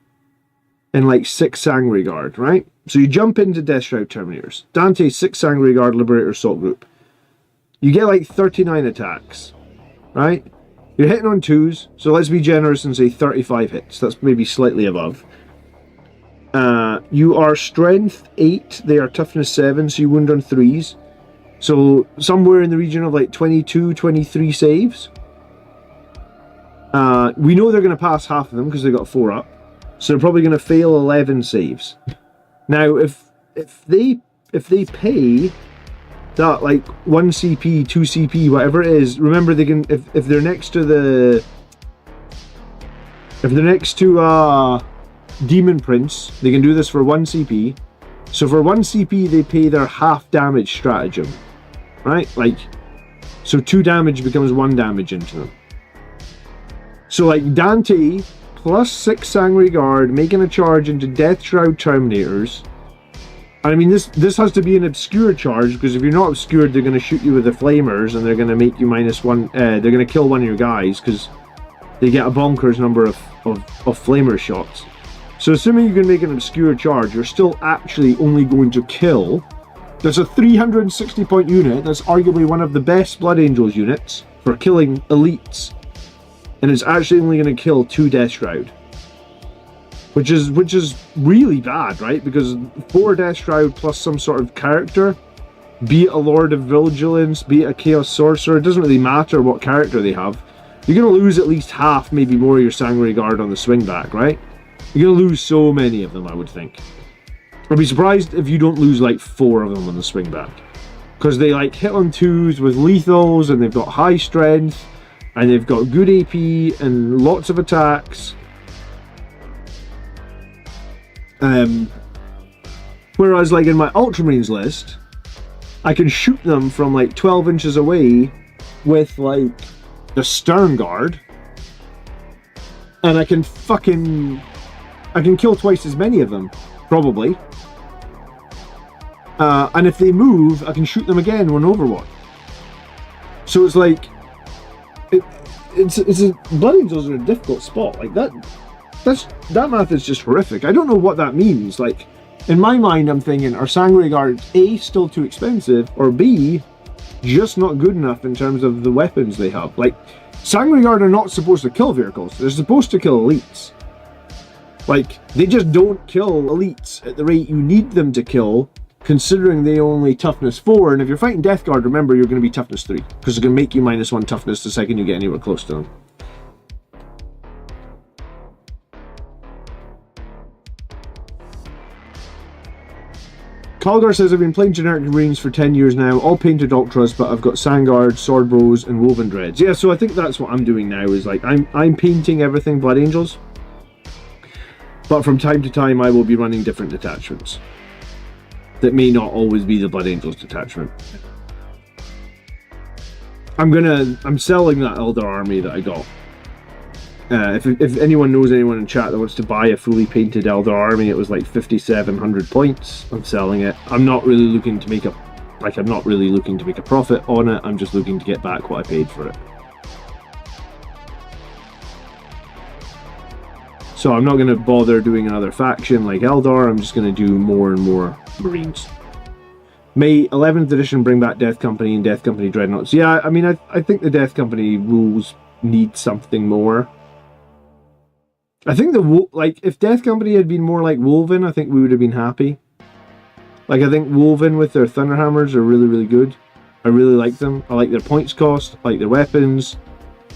and, like, 6 Sangre Guard, right? So you jump into Death Shroud Terminators. Dante, 6 Sangre Guard, Liberator, Assault Group. You get, like, 39 attacks. Right? You're hitting on 2s, so let's be generous and say 35 hits. That's maybe slightly above. You are strength 8, they are toughness 7, so you wound on 3s. So somewhere in the region of like 22, 23 saves. We know they're going to pass half of them because they got 4 up. So they're probably going to fail 11 saves. Now, if they pay... that, like, 1 CP, 2 CP, whatever it is, remember they can, if they're next to the... If they're next to, Demon Prince, they can do this for 1 CP. So for 1 CP, they pay their half damage stratagem. Right? Like, so 2 damage becomes 1 damage into them. So, like, Dante, plus 6 Sangre Guard, making a charge into Death Shroud Terminators... I mean, this has to be an obscure charge, because if you're not obscured, they're going to shoot you with the flamers, and they're going to make you -1... they're going to kill one of your guys, because they get a bonkers number of flamer shots. So assuming you can make an obscure charge, you're still actually only going to kill... There's a 360 point unit that's arguably one of the best Blood Angels units for killing elites. And it's actually only going to kill 2 Death Shroud. Which is really bad, right? Because 4 Death Shroud plus some sort of character, be it a Lord of Vigilance, be it a Chaos Sorcerer, it doesn't really matter what character they have. You're going to lose at least half, maybe more, of your Sangre Guard on the swing back, right? You're going to lose so many of them, I would think. I'd be surprised if you don't lose like 4 of them on the swing back. Because they like hit on 2s with lethals, and they've got high strength, and they've got good AP, and lots of attacks. Whereas, like, in my Ultramarines list, I can shoot them from, like, 12 inches away with, like, the Stern Guard. And I can kill twice as many of them, probably. And if they move, I can shoot them again on Overwatch. So it's like... Blood Angels are a difficult spot. Like, that math is just horrific. I don't know what that means. Like, in my mind, I'm thinking, are Sangre Guards A, still too expensive, or B, just not good enough in terms of the weapons they have? Like, Sangre Guard are not supposed to kill vehicles. They're supposed to kill elites. Like, they just don't kill elites at the rate you need them to kill, considering they only toughness 4. And if you're fighting Death Guard, remember, you're going to be toughness 3, because it's going to make you -1 toughness the second you get anywhere close to them. Calgar says, I've been playing generic Marines for 10 years now, all painted Ultras, but I've got Sandguard, Sword Bros, and Woven Dreads. Yeah, so I think that's what I'm doing now, is like, I'm painting everything Blood Angels. But from time to time, I will be running different detachments. That may not always be the Blood Angels detachment. I'm selling that Eldar army that I got. If anyone knows anyone in chat that wants to buy a fully painted Eldar army, it was like 5,700 points. I'm selling it. I'm not really looking to make a profit on it. I'm just looking to get back what I paid for it. So I'm not going to bother doing another faction like Eldar. I'm just going to do more and more Marines. May 11th edition bring back Death Company and Death Company Dreadnoughts. Yeah, I mean, I think the Death Company rules need something more. I think if Death Company had been more like Woven, I think we would have been happy. Like, I think Woven with their Thunderhammers are really, really good. I really like them. I like their points cost. I like their weapons.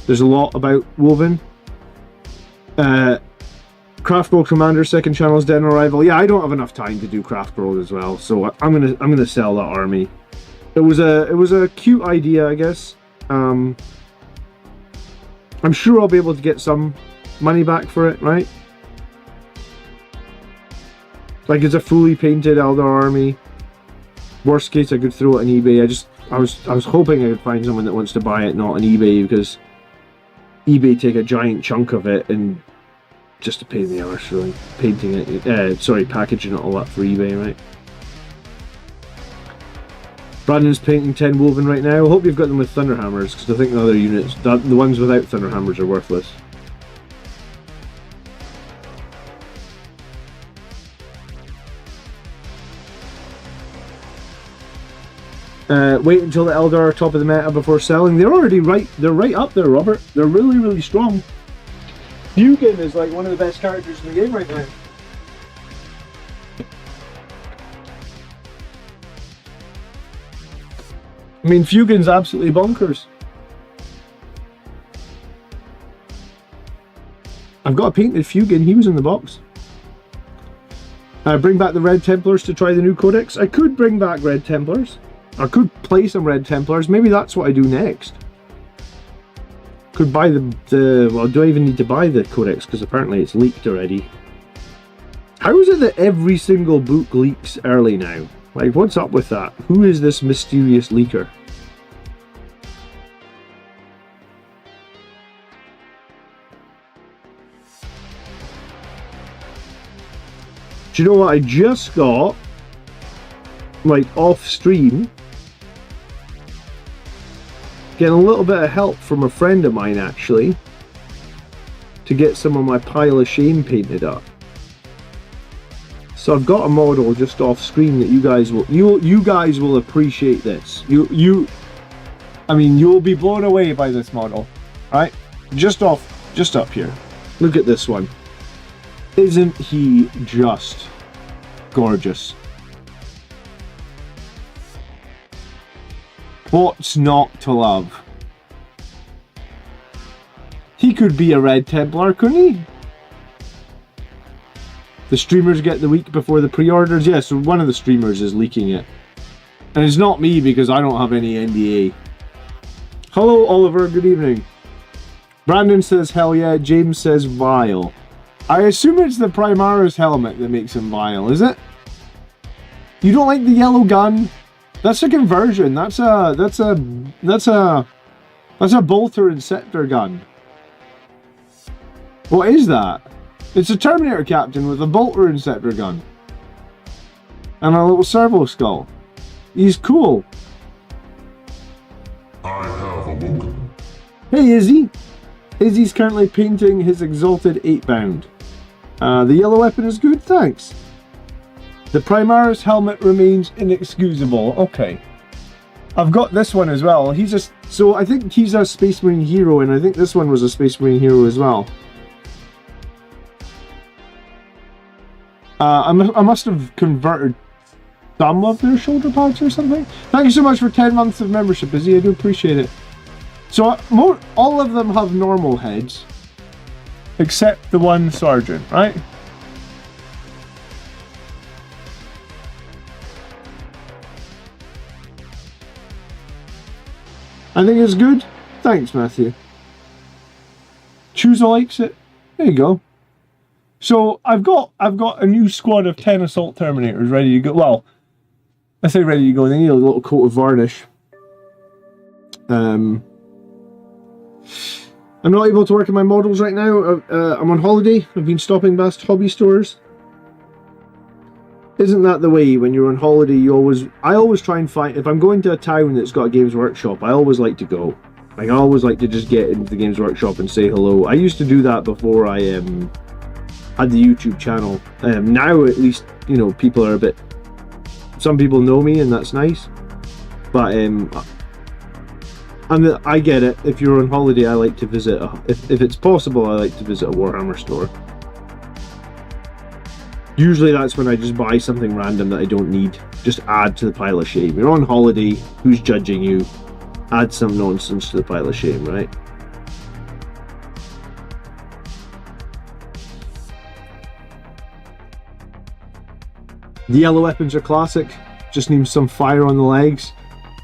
There's a lot about Woven. Craft World Commander second channel is dead on arrival. Yeah, I don't have enough time to do Craft World as well, so I'm gonna sell that army. It was a cute idea, I guess. I'm sure I'll be able to get some money back for it, right? Like, it's a fully painted Eldar army. Worst case, I could throw it on eBay. I was hoping I could find someone that wants to buy it, not on eBay, because eBay take a giant chunk of it and just to pay the arse, really. Painting it, packaging it all up for eBay, right? Brandon's painting 10 Woven right now. I hope you've got them with Thunderhammers, because I think the other units, the ones without Thunderhammers are worthless. Wait until the Eldar are top of the meta before selling. They're already they're right up there, Robert. They're really, really strong. Fugin is like one of the best characters in the game right now. I mean, Fugin's absolutely bonkers. I've got a painted Fugin, he was in the box. Bring back the Red Templars to try the new Codex. I could bring back Red Templars. I could play some Red Templars. Maybe that's what I do next. Could buy well, do I even need to buy the Codex? Because apparently it's leaked already. How is it that every single book leaks early now? Like, what's up with that? Who is this mysterious leaker? Do you know what I just got? Like, off stream. Getting a little bit of help from a friend of mine, actually, to get some of my Pile of Shame painted up. So I've got a model just off screen that you guys will appreciate this. I mean, you'll be blown away by this model, right? Just up here. Look at this one. Isn't he just gorgeous? What's not to love? He could be a Red Templar, couldn't he? The streamers get the week before the pre-orders. Yeah, so one of the streamers is leaking it. And it's not me because I don't have any NDA. Hello, Oliver. Good evening. Brandon says, hell yeah. James says, vile. I assume it's the Primaris helmet that makes him vile, is it? You don't like the yellow gun? That's a conversion. That's a bolter and scepter gun. What is that? It's a Terminator captain with a bolter and scepter gun. And a little servo skull. He's cool. I have awoken. Hey Izzy. Izzy's currently painting his exalted 8-bound. The yellow weapon is good, thanks. The Primaris helmet remains inexcusable. Okay. I've got this one as well. So I think he's a Space Marine hero, and I think this one was a Space Marine hero as well. I must have converted some of their shoulder pads or something. Thank you so much for 10 months of membership, Izzy. I do appreciate it. So all of them have normal heads, except the one sergeant, right? I think it's good. Thanks, Matthew. Chusa likes it. There you go. So I've got a new squad of 10 assault terminators ready to go. Well, I say ready to go. They need a little coat of varnish. I'm not able to work on my models right now. I'm on holiday. I've been stopping past hobby stores. Isn't that the way when you're on holiday? I always try and find, if I'm going to a town that's got a Games Workshop, I always like to go. Like, I always like to just get into the Games Workshop and say hello. I used to do that before I had the YouTube channel. Now, at least, you know, people are a bit... Some people know me, and that's nice. But I get it. If you're on holiday, I like to visit... If it's possible, I like to visit a Warhammer store. Usually that's when I just buy something random that I don't need. Just add to the pile of shame. You're on holiday, who's judging you? Add some nonsense to the pile of shame, right? The yellow weapons are classic. Just need some fire on the legs.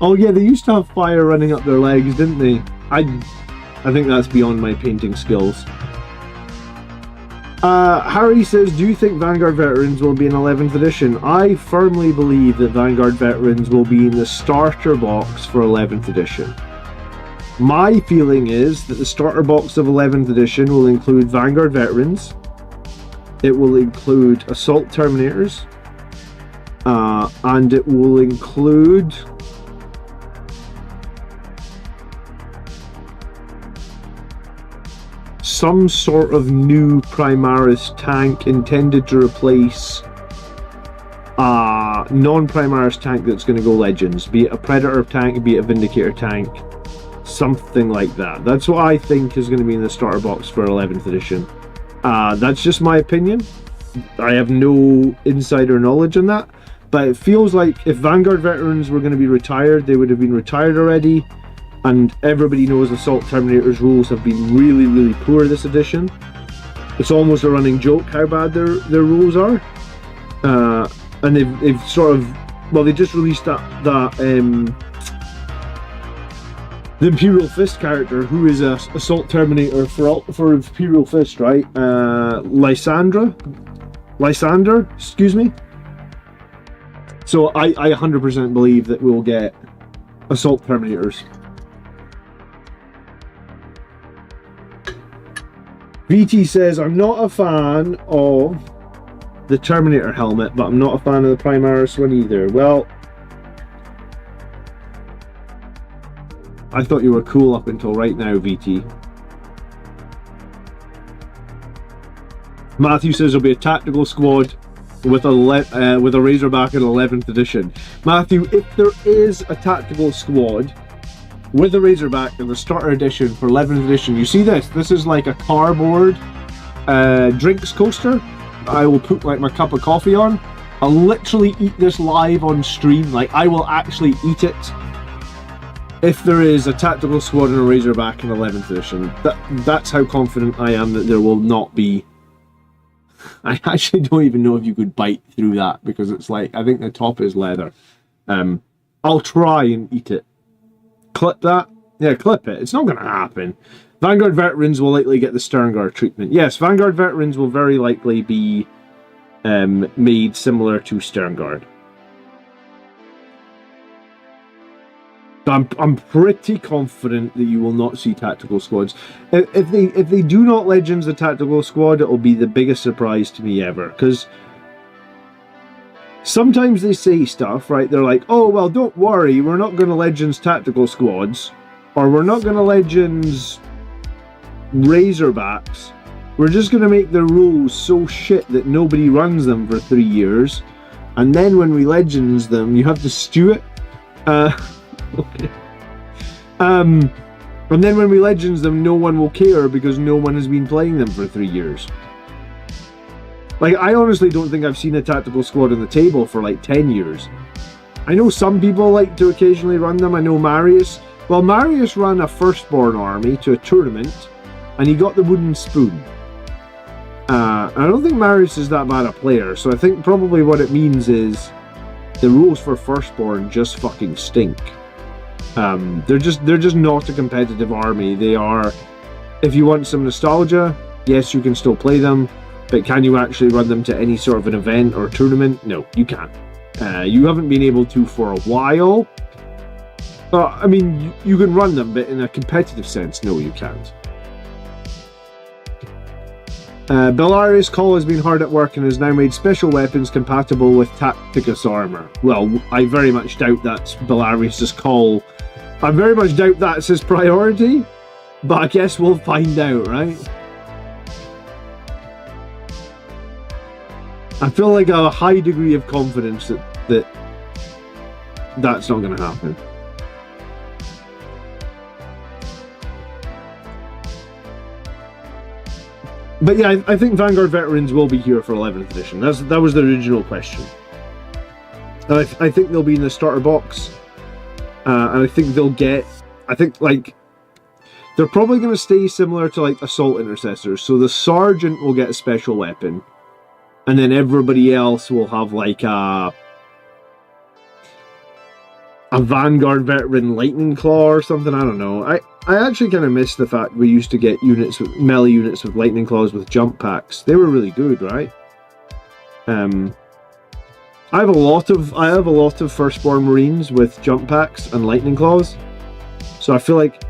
Oh yeah, they used to have fire running up their legs, didn't they? I think that's beyond my painting skills. Harry says, do you think Vanguard Veterans will be in 11th edition? I firmly believe that Vanguard Veterans will be in the starter box for 11th edition. My feeling is that the starter box of 11th edition will include Vanguard Veterans. It will include Assault Terminators. And it will include... some sort of new Primaris tank intended to replace a non-Primaris tank that's going to go Legends, be it a Predator tank, be it a Vindicator tank, something like that. That's what I think is going to be in the starter box for 11th edition. That's just my opinion. I have no insider knowledge on that, but it feels like if Vanguard Veterans were going to be retired, they would have been retired already. And everybody knows Assault Terminators rules have been really, really poor this edition. It's almost a running joke how bad their rules are. And they've sort of... Well, they just released the Imperial Fist character, who is a Assault Terminator for Imperial Fist, right? Lysander, excuse me. So I 100% believe that we'll get Assault Terminators. VT says, I'm not a fan of the Terminator helmet, but I'm not a fan of the Primaris one either. Well, I thought you were cool up until right now, VT. Matthew says there'll be a tactical squad with a Razorback in 11th edition. Matthew, if there is a tactical squad with a Razorback in the starter edition for 11th edition, you see this? This is like a cardboard drinks coaster. I will put like my cup of coffee on. I'll literally eat this live on stream. Like, I will actually eat it. If there is a tactical squad and a Razorback in 11th edition, that's how confident I am that there will not be. I actually don't even know if you could bite through that, because it's like, I think the top is leather. I'll try and eat it. Clip that? Yeah, clip it. It's not going to happen. Vanguard Veterans will likely get the Sternguard treatment. Yes, Vanguard Veterans will very likely be made similar to Sternguard. I'm pretty confident that you will not see tactical squads. If they do not Legends the tactical squad, it will be the biggest surprise to me ever. Because sometimes they say stuff, right? They're like, oh, well, don't worry, we're not going to Legends tactical squads, or we're not going to Legends Razorbacks. We're just going to make the rules so shit that nobody runs them for 3 years, and then when we Legends them, you have to stew it. Okay. And then when we Legends them, no one will care because no one has been playing them for 3 years. Like, I honestly don't think I've seen a tactical squad on the table for like 10 years. I know some people like to occasionally run them. I know Marius. Well, Marius ran a Firstborn army to a tournament, and he got the wooden spoon. I don't think Marius is that bad a player, so I think probably what it means is the rules for Firstborn just fucking stink. They're just not a competitive army. They are, if you want some nostalgia, yes, you can still play them, but can you actually run them to any sort of an event or tournament? No, you can't. You haven't been able to for a while. I mean, you can run them, but in a competitive sense, no, you can't. Belarius Call has been hard at work and has now made special weapons compatible with Tacticus armor. Well, I very much doubt that's Belarius' Call. I very much doubt that's his priority, but I guess we'll find out, right? I feel like a high degree of confidence that that's not going to happen. But yeah, I think Vanguard Veterans will be here for 11th edition. That was the original question. And I think they'll be in the starter box. And I think they'll get... I think, like... They're probably going to stay similar to, like, Assault Intercessors. So the Sergeant will get a special weapon. And then everybody else will have, like, a Vanguard Veteran Lightning Claw or something. I don't know. I actually kind of miss the fact we used to get melee units with Lightning Claws with jump packs. They were really good, right? I have a lot of Firstborn Marines with jump packs and Lightning Claws. So I feel like,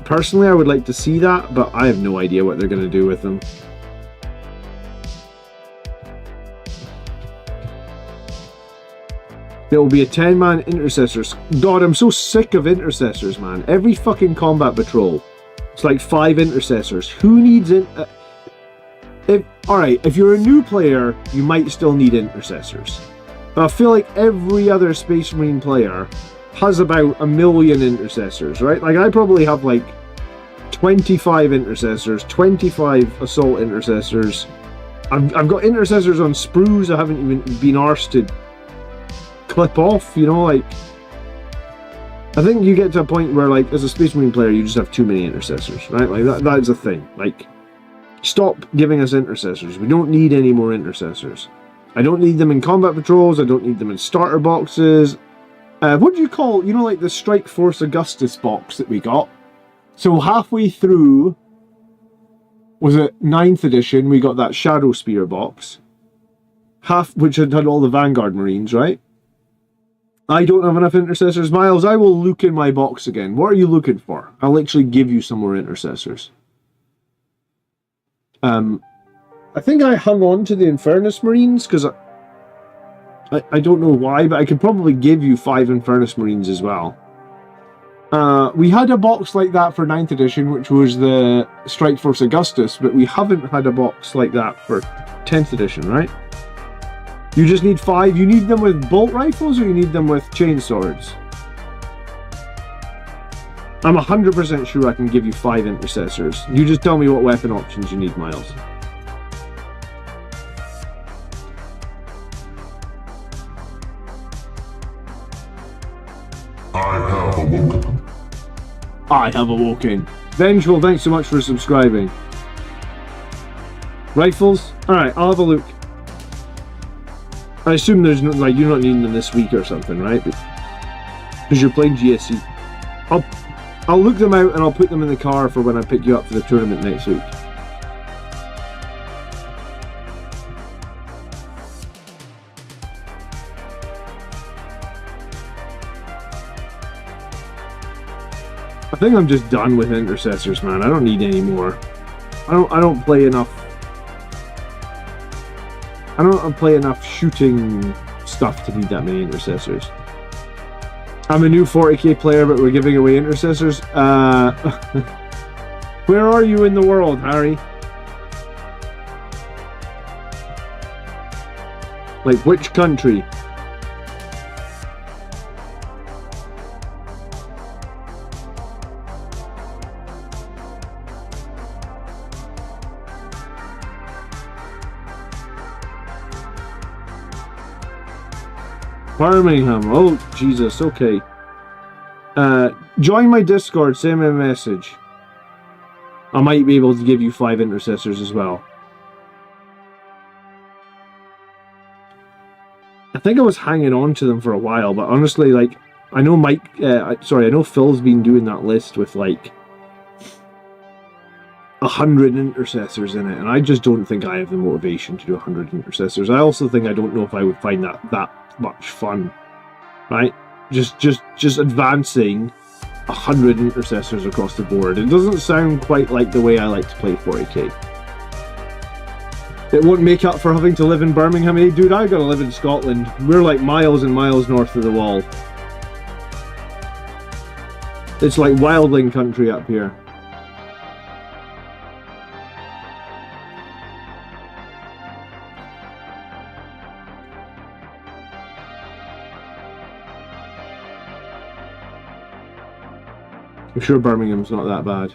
personally, I would like to see that, but I have no idea what they're going to do with them. There will be a 10-man intercessors. God, I'm so sick of intercessors, man. Every fucking combat patrol, it's like 5 intercessors. Who needs it? Alright, if you're a new player, you might still need intercessors. But I feel like every other Space Marine player has about 1 million intercessors, right? Like, I probably have like 25 intercessors, 25 assault intercessors. I've got intercessors on sprues I haven't even been arsed to clip off, you know, like... I think you get to a point where, like, as a Space Marine player, you just have too many intercessors, right? Like, that is a thing. Like, stop giving us intercessors. We don't need any more intercessors. I don't need them in combat patrols. I don't need them in starter boxes. What do you call, you know, like the Strike Force Augustus box that we got? So halfway through, was it 9th edition, we got that Shadow Spear box. Which had all the Vanguard Marines, right? I don't have enough intercessors. Miles, I will look in my box again. What are you looking for? I'll actually give you some more intercessors. I think I hung on to the Infernus Marines because I don't know why, but I could probably give you 5 Infernus Marines as well. We had a box like that for 9th edition, which was the Strike Force Augustus, but we haven't had a box like that for 10th edition, right? You just need 5. You need them with bolt rifles or you need them with chainswords? I'm 100% sure I can give you 5 intercessors. You just tell me what weapon options you need, Miles. I have awoken. I have awoken. Vengeful, thanks so much for subscribing. Rifles? Alright, I'll have a look. I assume there's no, like, you're not needing them this week or something, right? Because you're playing GSC. I'll look them out and I'll put them in the car for when I pick you up for the tournament next week. I think I'm just done with intercessors, man. I don't need any more. I don't play enough. I don't play enough shooting stuff to need that many intercessors. I'm a new 40k player, but we're giving away intercessors. Where are you in the world, Harry? Like, which country? Birmingham. Oh, Jesus. Okay. Join my Discord. Send me a message. I might be able to give you 5 intercessors as well. I think I was hanging on to them for a while, but honestly, like, I know I know Phil's been doing that list with like 100 intercessors in it, and I just don't think I have the motivation to do 100 intercessors. I also think I don't know if I would find that much fun, right? Just advancing 100 intercessors across the board. It doesn't sound quite like the way I like to play 40k. It won't make up for having to live in Birmingham. Hey, dude, I gotta live in Scotland. We're like miles and miles north of the wall. It's like wildling country up here. I'm sure Birmingham's not that bad.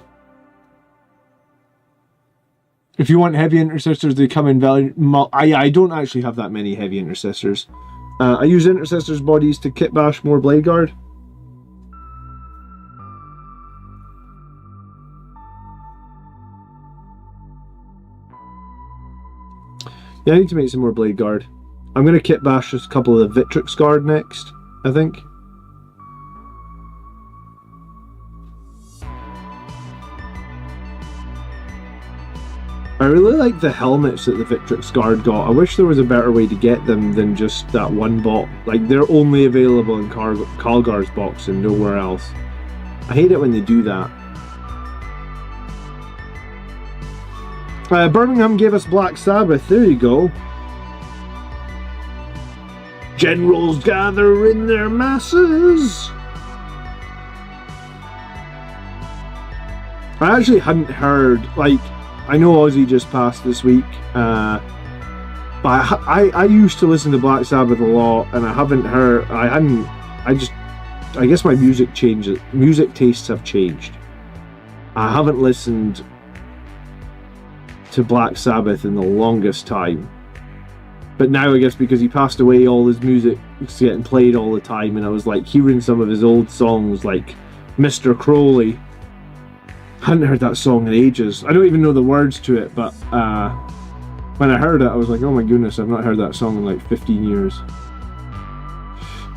If you want heavy intercessors, they come in value. I don't actually have that many heavy intercessors. I use intercessors' bodies to kit bash more blade guard. Yeah, I need to make some more blade guard. I'm going to kit bash a couple of the Vitrix guard next, I think. I really like the helmets that the Vitrix Guard got. I wish there was a better way to get them than just that one box. Like, they're only available in Calgar's box and nowhere else. I hate it when they do that. Birmingham gave us Black Sabbath. There you go. Generals gather in their masses. I actually hadn't heard, like, I know Ozzy just passed this week, but I used to listen to Black Sabbath a lot, and I guess my music tastes have changed. I haven't listened to Black Sabbath in the longest time. But now I guess because he passed away, all his music was getting played all the time, and I was like hearing some of his old songs like Mr. Crowley. Hadn't heard that song in ages. I don't even know the words to it, but when I heard it, I was like, oh my goodness, I've not heard that song in like 15 years.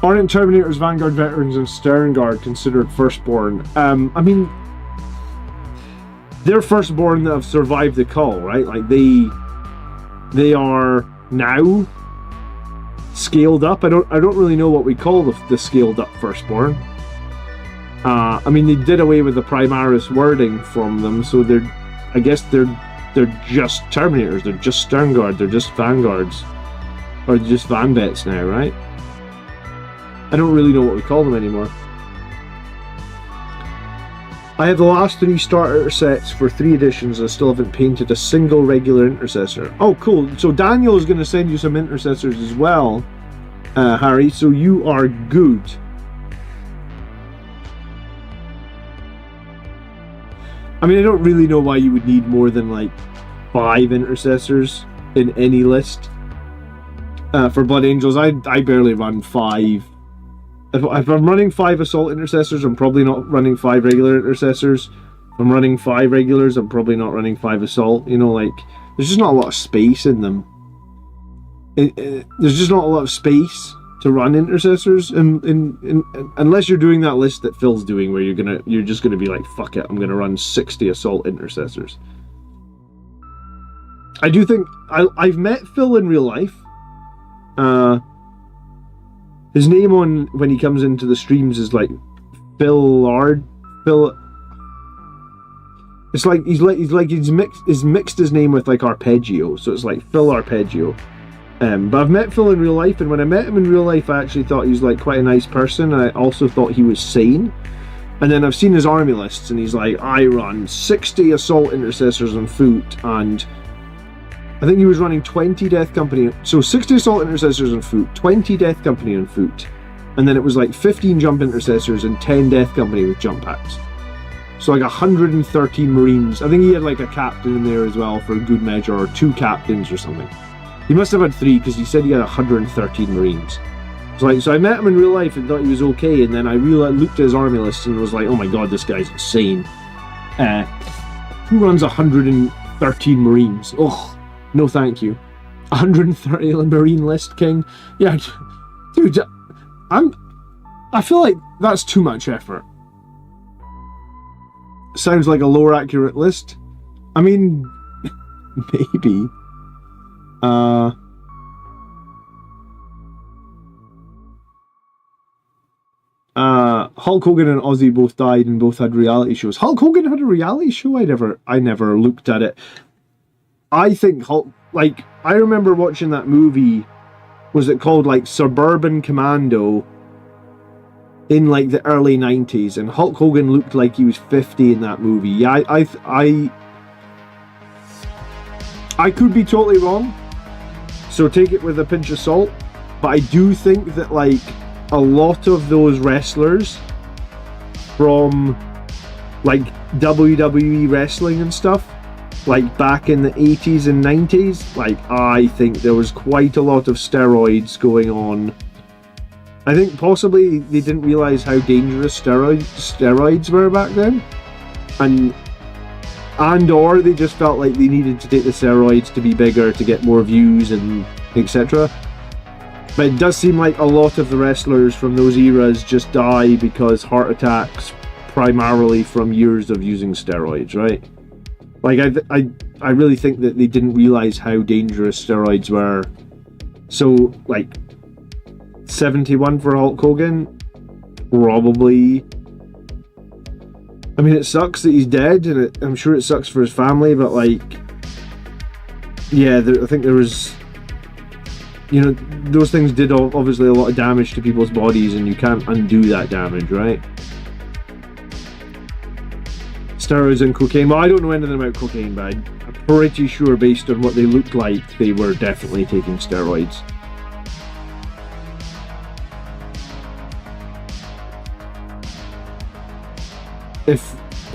Aren't Terminators, Vanguard Veterans, and Stern Guard considered Firstborn? I mean, they're Firstborn that have survived the call, right? Like, they are now scaled up. I don't really know what we call the scaled up Firstborn. I mean, they did away with the Primaris wording from them, so I guess they're just Terminators, they're just Stern Guard, they're just Vanguards, or they're just Vanvets now, right? I don't really know what we call them anymore. I have the last 3 starter sets for 3 editions. I still haven't painted a single regular intercessor. Oh, cool. So Daniel is going to send you some intercessors as well, Harry, so you are good. I mean, I don't really know why you would need more than like 5 intercessors in any list. For Blood Angels, I barely run 5. If I'm running 5 assault intercessors, I'm probably not running 5 regular intercessors. If I'm running 5 regulars, I'm probably not running 5 assault. You know, like, there's just not a lot of space in them. There's just not a lot of space to run intercessors, unless you're doing that list that Phil's doing, where you're just gonna be like, fuck it, I'm gonna run 60 assault intercessors. I do think I've met Phil in real life. His name on when he comes into the streams is like Phil. It's like he's mixed his name with like Arpeggio, so it's like Phil Arpeggio. But I've met Phil in real life, and when I met him in real life, I actually thought he was like quite a nice person, and I also thought he was sane. And then I've seen his army lists, and he's like, I run 60 assault intercessors on foot, and I think he was running 20 Death Company, so 60 assault intercessors on foot, 20 Death Company on foot, and then it was like 15 jump intercessors and 10 Death Company with jump packs. So like 113 Marines. I think he had like a captain in there as well for good measure, or 2 captains or something. He must have had 3, because he said he had 113 Marines. So I met him in real life and thought he was okay, and then I looked at his army list and was like, oh my god, this guy's insane. Who runs 113 Marines? Ugh, no thank you. 130 Marine list king? Yeah, dude, I feel like that's too much effort. Sounds like a lower accurate list. I mean, maybe. Hulk Hogan and Ozzy both died and both had reality shows. Hulk Hogan had a reality show? I never looked at it. I think Hulk, like, I remember watching that movie, was it called like Suburban Commando, in like the early 90s, and Hulk Hogan looked like he was 50 in that movie. Yeah, I could be totally wrong, so take it with a pinch of salt, but I do think that like a lot of those wrestlers from like WWE wrestling and stuff, like back in the 80s and 90s, like I think there was quite a lot of steroids going on. I think possibly they didn't realise how dangerous steroids were back then, and or they just felt like they needed to take the steroids to be bigger, to get more views and etc. But it does seem like a lot of the wrestlers from those eras just die because heart attacks, primarily from years of using steroids, right? Like I really think that they didn't realise how dangerous steroids were. So like 71 for Hulk Hogan, probably. I mean, it sucks that he's dead, and I'm sure it sucks for his family, but like, yeah, I think there was, you know, those things did obviously a lot of damage to people's bodies, and you can't undo that damage, right? Steroids and cocaine. Well, I don't know anything about cocaine, but I'm pretty sure based on what they looked like, they were definitely taking steroids.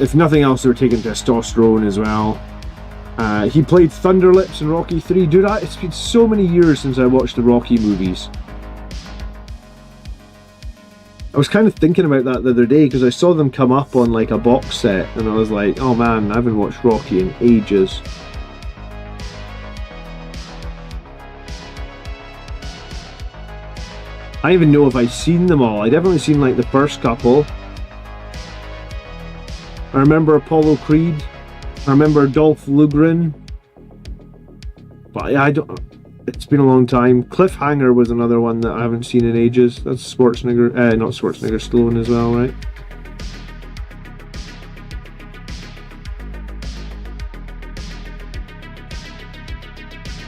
If nothing else, they were taking testosterone as well. He played Thunderlips in Rocky 3. Dude, it's been so many years since I watched the Rocky movies. I was kind of thinking about that the other day because I saw them come up on like a box set, and I was like, oh man, I haven't watched Rocky in ages. I don't even know if I've seen them all. I definitely seen like the first couple. I remember Apollo Creed. I remember Dolph Lundgren. But I don't. It's been a long time. Cliffhanger was another one that I haven't seen in ages. That's Schwarzenegger. Not Schwarzenegger, Stallone as well, right?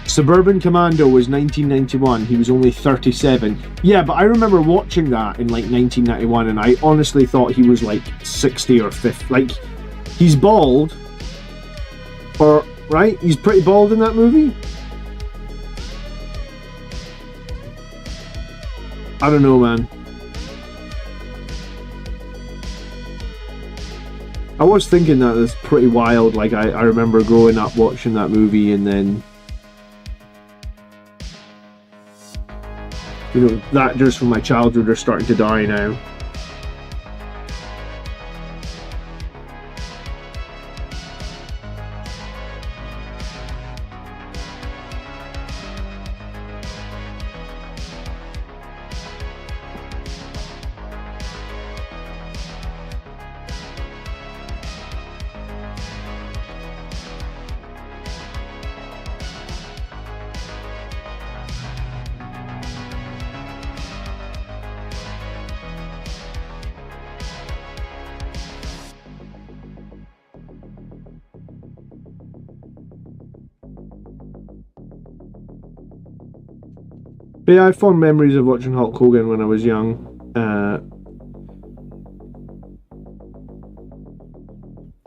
Suburban Commando was 1991. He was only 37. Yeah, but I remember watching that in like 1991, and I honestly thought he was like 60 or 50. Like, he's bald, or right? He's pretty bald in that movie. I don't know, man. I was thinking that it's pretty wild. Like, I remember growing up watching that movie, and then, you know, that actors from my childhood are starting to die now. But yeah, I have fond memories of watching Hulk Hogan when I was young.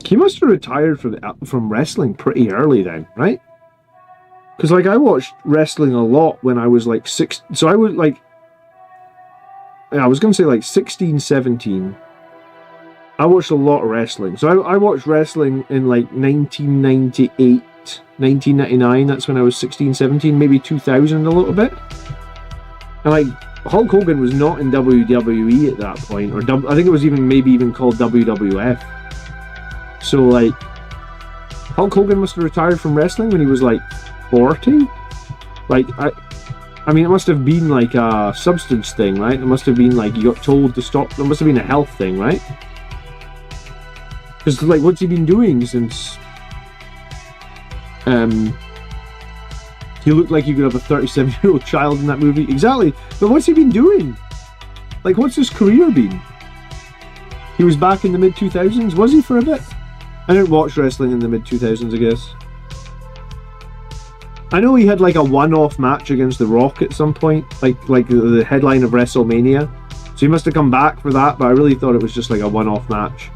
He must have retired from wrestling pretty early then, right? Because like I watched wrestling a lot when I was like 6. So I was like, I was going to say like 16, 17. I watched a lot of wrestling. So I watched wrestling in like 1998, 1999. That's when I was 16, 17, maybe 2000 a little bit. And like Hulk Hogan was not in WWE at that point, or I think it was maybe even called WWF. So like Hulk Hogan must have retired from wrestling when he was like 40. Like I mean, it must have been like a substance thing, right? It must have been like you got told to stop. It must have been a health thing, right? Because, like, what's he been doing since... He looked like you could have a 37-year-old child in that movie. Exactly. But what's he been doing? Like, what's his career been? He was back in the mid-2000s, was he, for a bit? I didn't watch wrestling in the mid-2000s, I guess. I know he had, like, a one-off match against The Rock at some point. Like the headline of WrestleMania. So he must have come back for that, but I really thought it was just, like, a one-off match.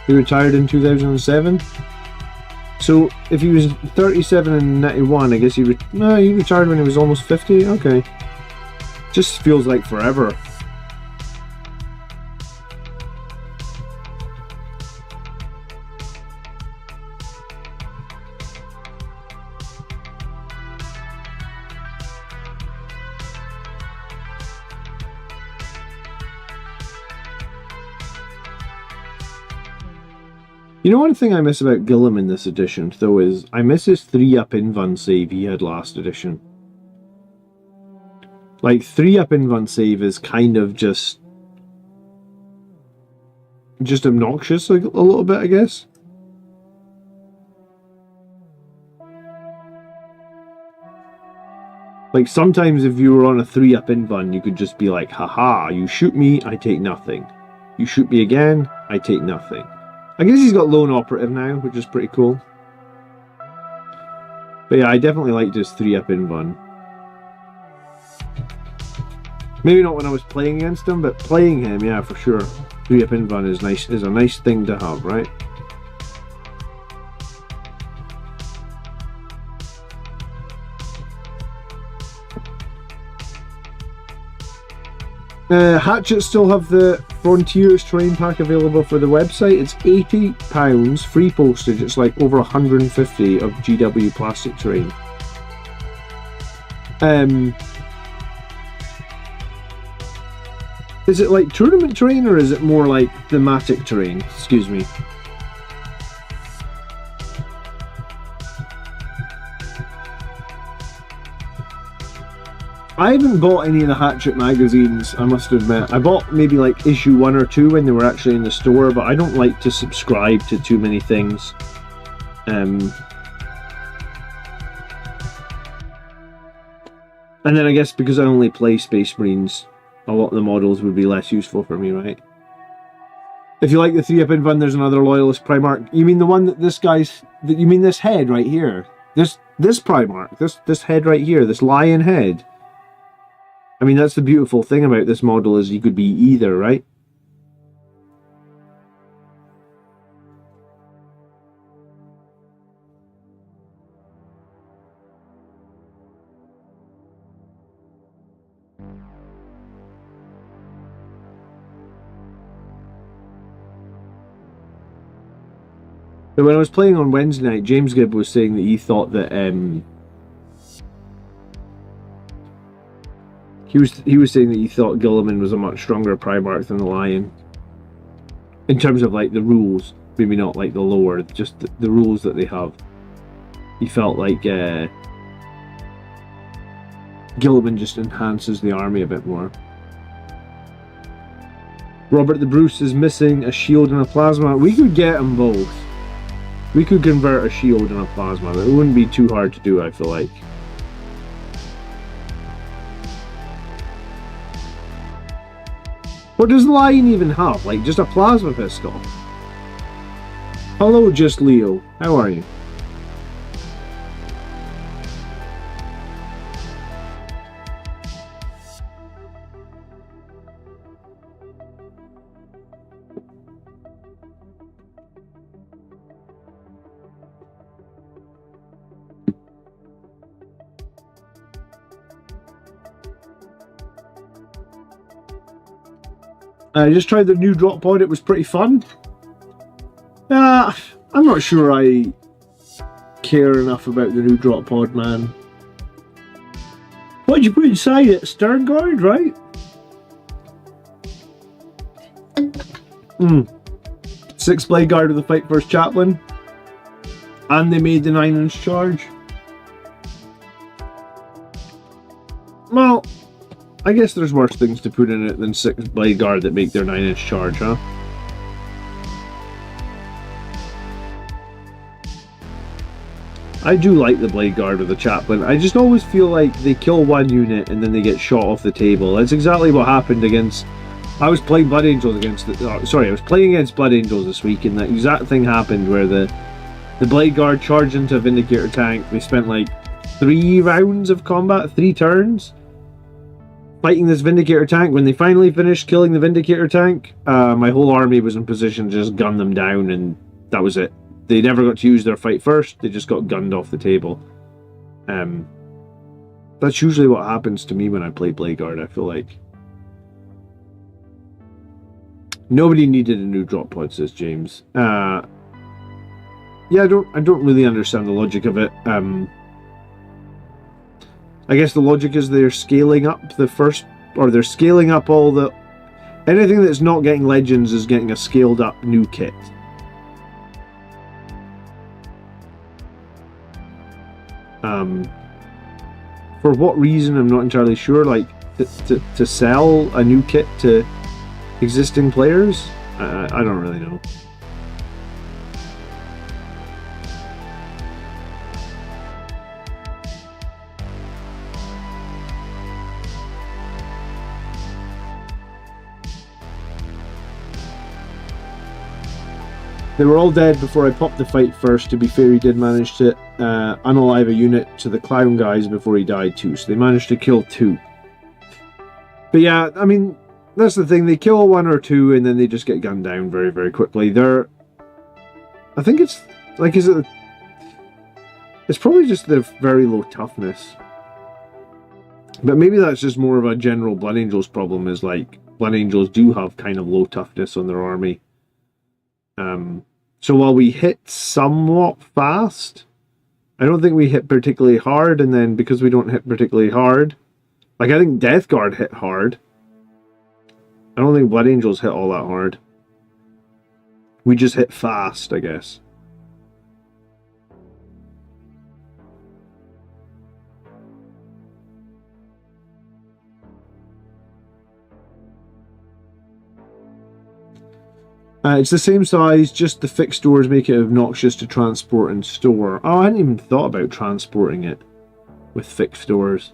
He retired in 2007. So if he was 37 in 91, I guess he retired when he was almost 50. Okay, just feels like forever. You know, one thing I miss about Guilliman this edition, though, is I miss his 3-up invuln save he had last edition. Like, 3-up invuln save is kind of just obnoxious a little bit, I guess. Like, sometimes if you were on a 3-up invuln, you could just be like, haha, you shoot me, I take nothing. You shoot me again, I take nothing. I guess he's got lone operative now, which is pretty cool. But yeah, I definitely liked his 3-up invuln. Maybe not when I was playing against him, but playing him, yeah, for sure. 3-up invuln is a nice thing to have, right? Hatchets still have the Frontiers terrain pack available for the website. It's £80, free postage. It's like over 150 of GW plastic terrain. Is it like tournament terrain or is it more like thematic terrain? Excuse me. I haven't bought any of the Hatchet magazines, I must admit. I bought maybe like issue 1 or 2 when they were actually in the store, but I don't like to subscribe to too many things. And then I guess because I only play Space Marines, a lot of the models would be less useful for me, right? If you like the 3-up invuln, there's another Loyalist Primarch. You mean the one that this guy's... You mean this head right here? This Primarch, this head right here, this lion head. I mean, that's the beautiful thing about this model, is you could be either, right? But when I was playing on Wednesday night, James Gibb was saying that he thought that he was saying that he thought Guilliman was a much stronger Primarch than the Lion. In terms of like the rules, maybe not like the lore, just the rules that they have. He felt like Guilliman just enhances the army a bit more. Robert the Bruce is missing a shield and a plasma. We could get them both. We could convert a shield and a plasma, but it wouldn't be too hard to do, I feel like. What does the Lion even have? Like, just a plasma pistol? Hello, Just Leo. How are you? I just tried the new drop pod, it was pretty fun. I'm not sure I care enough about the new drop pod, man. What did you put inside it? Stern guard, right? 6 blade guard with the fight first chaplain. And they made the 9-inch charge. Well, I guess there's worse things to put in it than 6 blade guard that make their 9-inch charge, huh? I do like the blade guard with the chaplain. I just always feel like they kill one unit and then they get shot off the table. That's exactly what happened against... I was playing Blood Angels against... I was playing against Blood Angels this week, and that exact thing happened where the blade guard charged into a Vindicator tank. They spent like 3 rounds of combat, 3 turns, fighting this Vindicator tank. When they finally finished killing the Vindicator tank, my whole army was in position to just gun them down, and that was it. They never got to use their fight first, they just got gunned off the table. That's usually what happens to me when I play Blade Guard, I feel like. Nobody needed a new drop pod, says James. Yeah, I don't really understand the logic of it. I guess the logic is they're scaling up the first, or they're scaling up all the... Anything that's not getting Legends is getting a scaled up new kit. For what reason, I'm not entirely sure. Like, to sell a new kit to existing players? I don't really know. They were all dead before I popped the fight first. To be fair, he did manage to unalive a unit to the clown guys before he died too, so they managed to kill 2. But yeah, I mean, that's the thing, they kill 1 or 2 and then they just get gunned down very, very quickly. I think it's, like, it's probably just the very low toughness. But maybe that's just more of a general Blood Angels problem, is like, Blood Angels do have kind of low toughness on their army. So while we hit somewhat fast, I don't think we hit particularly hard, and then because we don't hit particularly hard, like, I think Death Guard hit hard. I don't think Blood Angels hit all that hard. We just hit fast, I guess. It's the same size, just the fixed doors make it obnoxious to transport and store. Oh, I hadn't even thought about transporting it with fixed doors.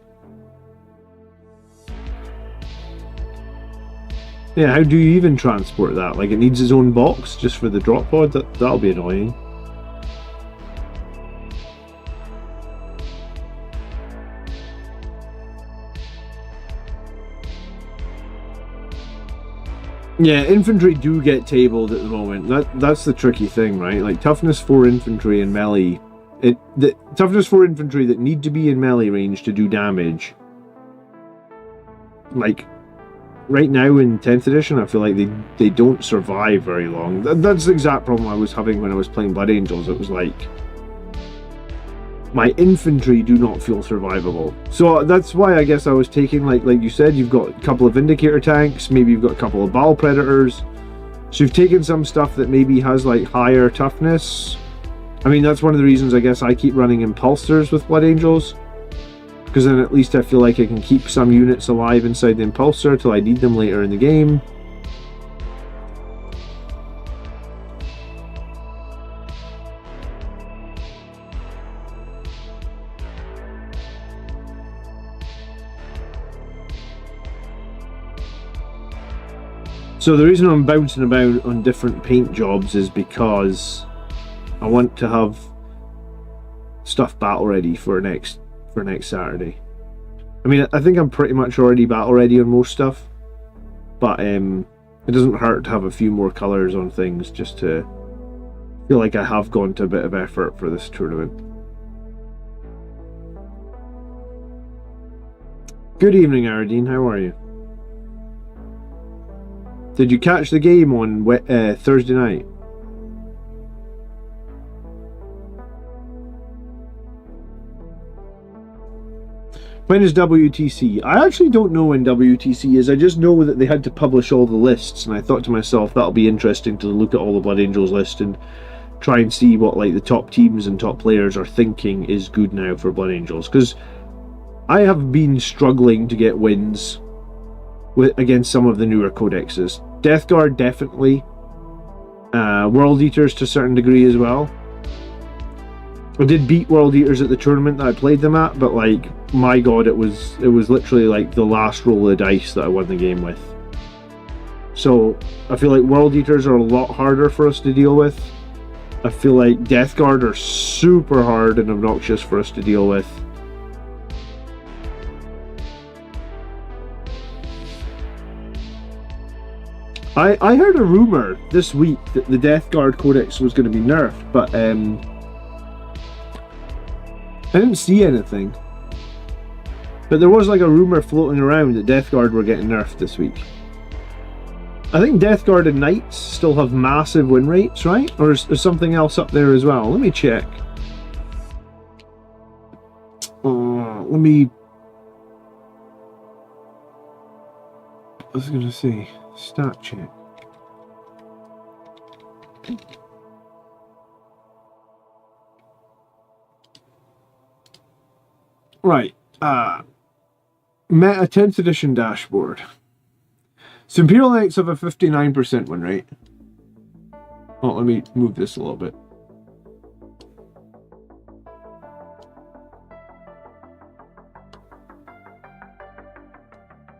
Yeah, how do you even transport that? Like, it needs its own box just for the drop pod? That'll be annoying. Yeah, infantry do get tabled at the moment. That's the tricky thing, right? Like, toughness 4 infantry and melee... the toughness 4 infantry that need to be in melee range to do damage... Like, right now in 10th edition, I feel like they don't survive very long. That's the exact problem I was having when I was playing Blood Angels. It was like... my infantry do not feel survivable. So that's why I guess I was taking, like you said, you've got a couple of Vindicator tanks, maybe you've got a couple of Battle Predators. So you've taken some stuff that maybe has like higher toughness. I mean, that's one of the reasons I guess I keep running Impulsors with Blood Angels. Because then at least I feel like I can keep some units alive inside the Impulsor till I need them later in the game. So the reason I'm bouncing about on different paint jobs is because I want to have stuff battle ready for next Saturday. I mean, I think I'm pretty much already battle ready on most stuff, but it doesn't hurt to have a few more colours on things just to feel like I have gone to a bit of effort for this tournament. Good evening, Aradine. How are you? Did you catch the game on Thursday night? When is WTC? I actually don't know when WTC is. I just know that they had to publish all the lists, and I thought to myself that'll be interesting to look at all the Blood Angels list and try and see what like the top teams and top players are thinking is good now for Blood Angels, because I have been struggling to get wins against some of the newer codexes. Death Guard definitely, World Eaters to a certain degree as well. I did beat World Eaters at the tournament that I played them at, but like, my god, it was literally like the last roll of the dice that I won the game with. So I feel like World Eaters are a lot harder for us to deal with. I feel like Death Guard are super hard and obnoxious for us to deal with. I heard a rumor this week that the Death Guard Codex was going to be nerfed, but I didn't see anything. But there was like a rumor floating around that Death Guard were getting nerfed this week. I think Death Guard and Knights still have massive win rates, right? Or is there something else up there as well? Let me check. I was going to say, stat check. Right, Meta 10th edition dashboard. So Imperial Knights have a 59% win rate. Oh, let me move this a little bit.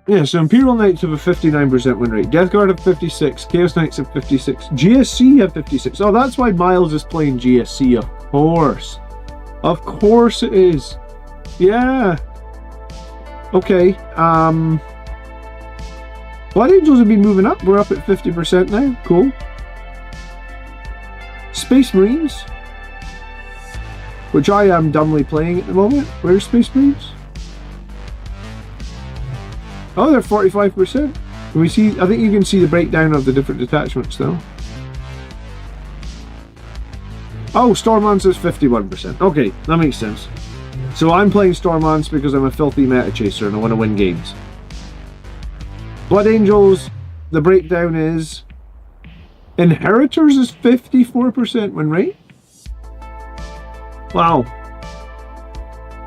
Yeah, so Imperial Knights have a 59% win rate. Death Guard have 56, Chaos Knights have 56, GSC have 56. Oh, that's why Miles is playing GSC, of course. Of course it is. Yeah. Okay. Blood Angels have been moving up. We're up at 50% now. Cool. Space Marines, which I am dumbly playing at the moment. Where's Space Marines? Oh, they're 45%. Can we see? I think you can see the breakdown of the different detachments though. Oh, Stormlands is 51%. Okay, that makes sense. So I'm playing Stormlands because I'm a filthy meta chaser and I want to win games. Blood Angels, the breakdown is Inheritors is 54% win rate. Wow.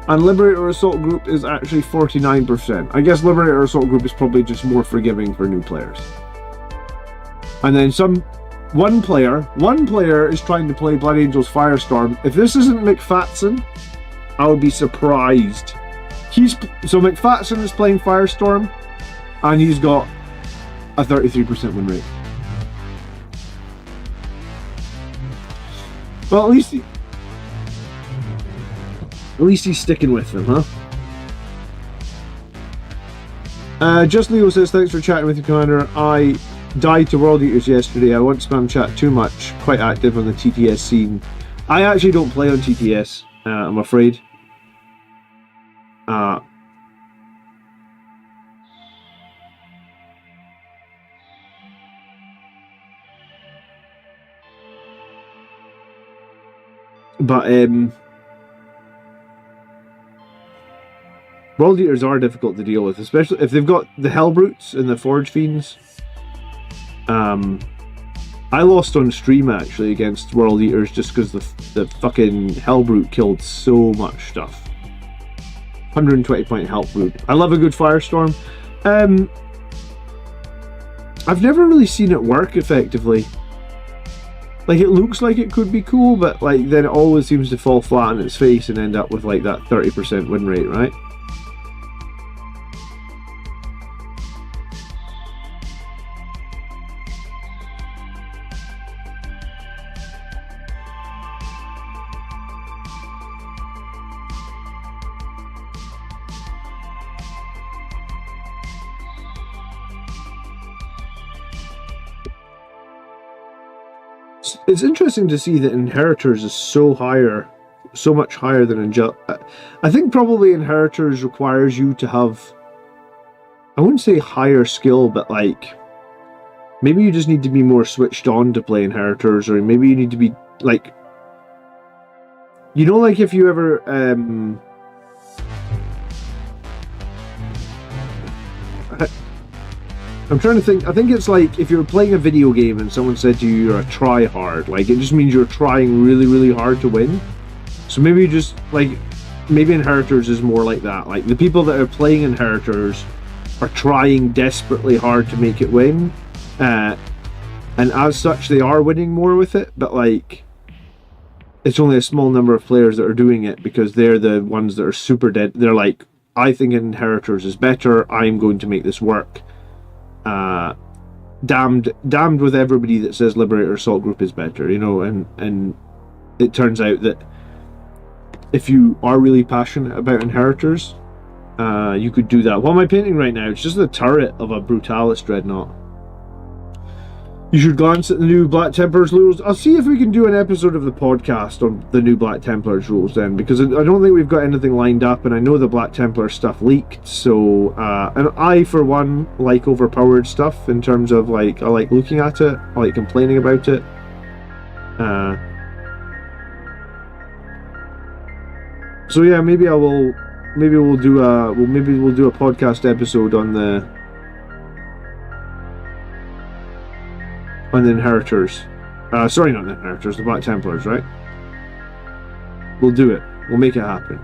And Liberator Assault Group is actually 49%. I guess Liberator Assault Group is probably just more forgiving for new players. And then one player is trying to play Blood Angels Firestorm. If this isn't McFatson, I would be surprised. So McFatson is playing Firestorm, and he's got a 33% win rate. Well, at least he's sticking with them, huh? Just Leo says, thanks for chatting with you, Commander. I died to World Eaters yesterday. I won't spam chat too much. Quite active on the TTS scene. I actually don't play on TTS, I'm afraid. But World Eaters are difficult to deal with, especially if they've got the Hellbrutes and the Forge Fiends. I lost on stream actually against World Eaters just because the fucking Hellbrute killed so much stuff. 120 point Hellbrute. I love a good Firestorm. I've never really seen it work effectively. Like, it looks like it could be cool, but like then it always seems to fall flat on its face and end up with like that 30% win rate, right? It's interesting to see that Inheritors is so much higher than Angel. I think probably Inheritors requires you to have, I wouldn't say higher skill, but like Maybe you just need to be more switched on to play Inheritors, or maybe you need to be like, you know, like if you ever I'm trying to think. I think it's like if you're playing a video game and someone said to you you're a try-hard, like it just means you're trying really, really hard to win. So maybe you just, like, maybe Inheritors is more like that. Like the people that are playing Inheritors are trying desperately hard to make it win. And as such, they are winning more with it, but like, it's only a small number of players that are doing it because they're the ones that are super dead. They're like, I think Inheritors is better, I'm going to make this work. Damned with everybody that says Liberator Assault Group is better, you know, and it turns out that if you are really passionate about Inheritors, you could do that. What am I painting right now? It's just the turret of a Brutalis Dreadnought. You should glance at the new Black Templars rules. I'll see if we can do an episode of the podcast on the new Black Templars rules then, because I don't think we've got anything lined up, and I know the Black Templar stuff leaked, so and I for one like overpowered stuff in terms of like, I like looking at it, I like complaining about it. So yeah, maybe we'll do a podcast episode on the Inheritors. Sorry, not the Inheritors, the Black Templars, right? We'll do it. We'll make it happen.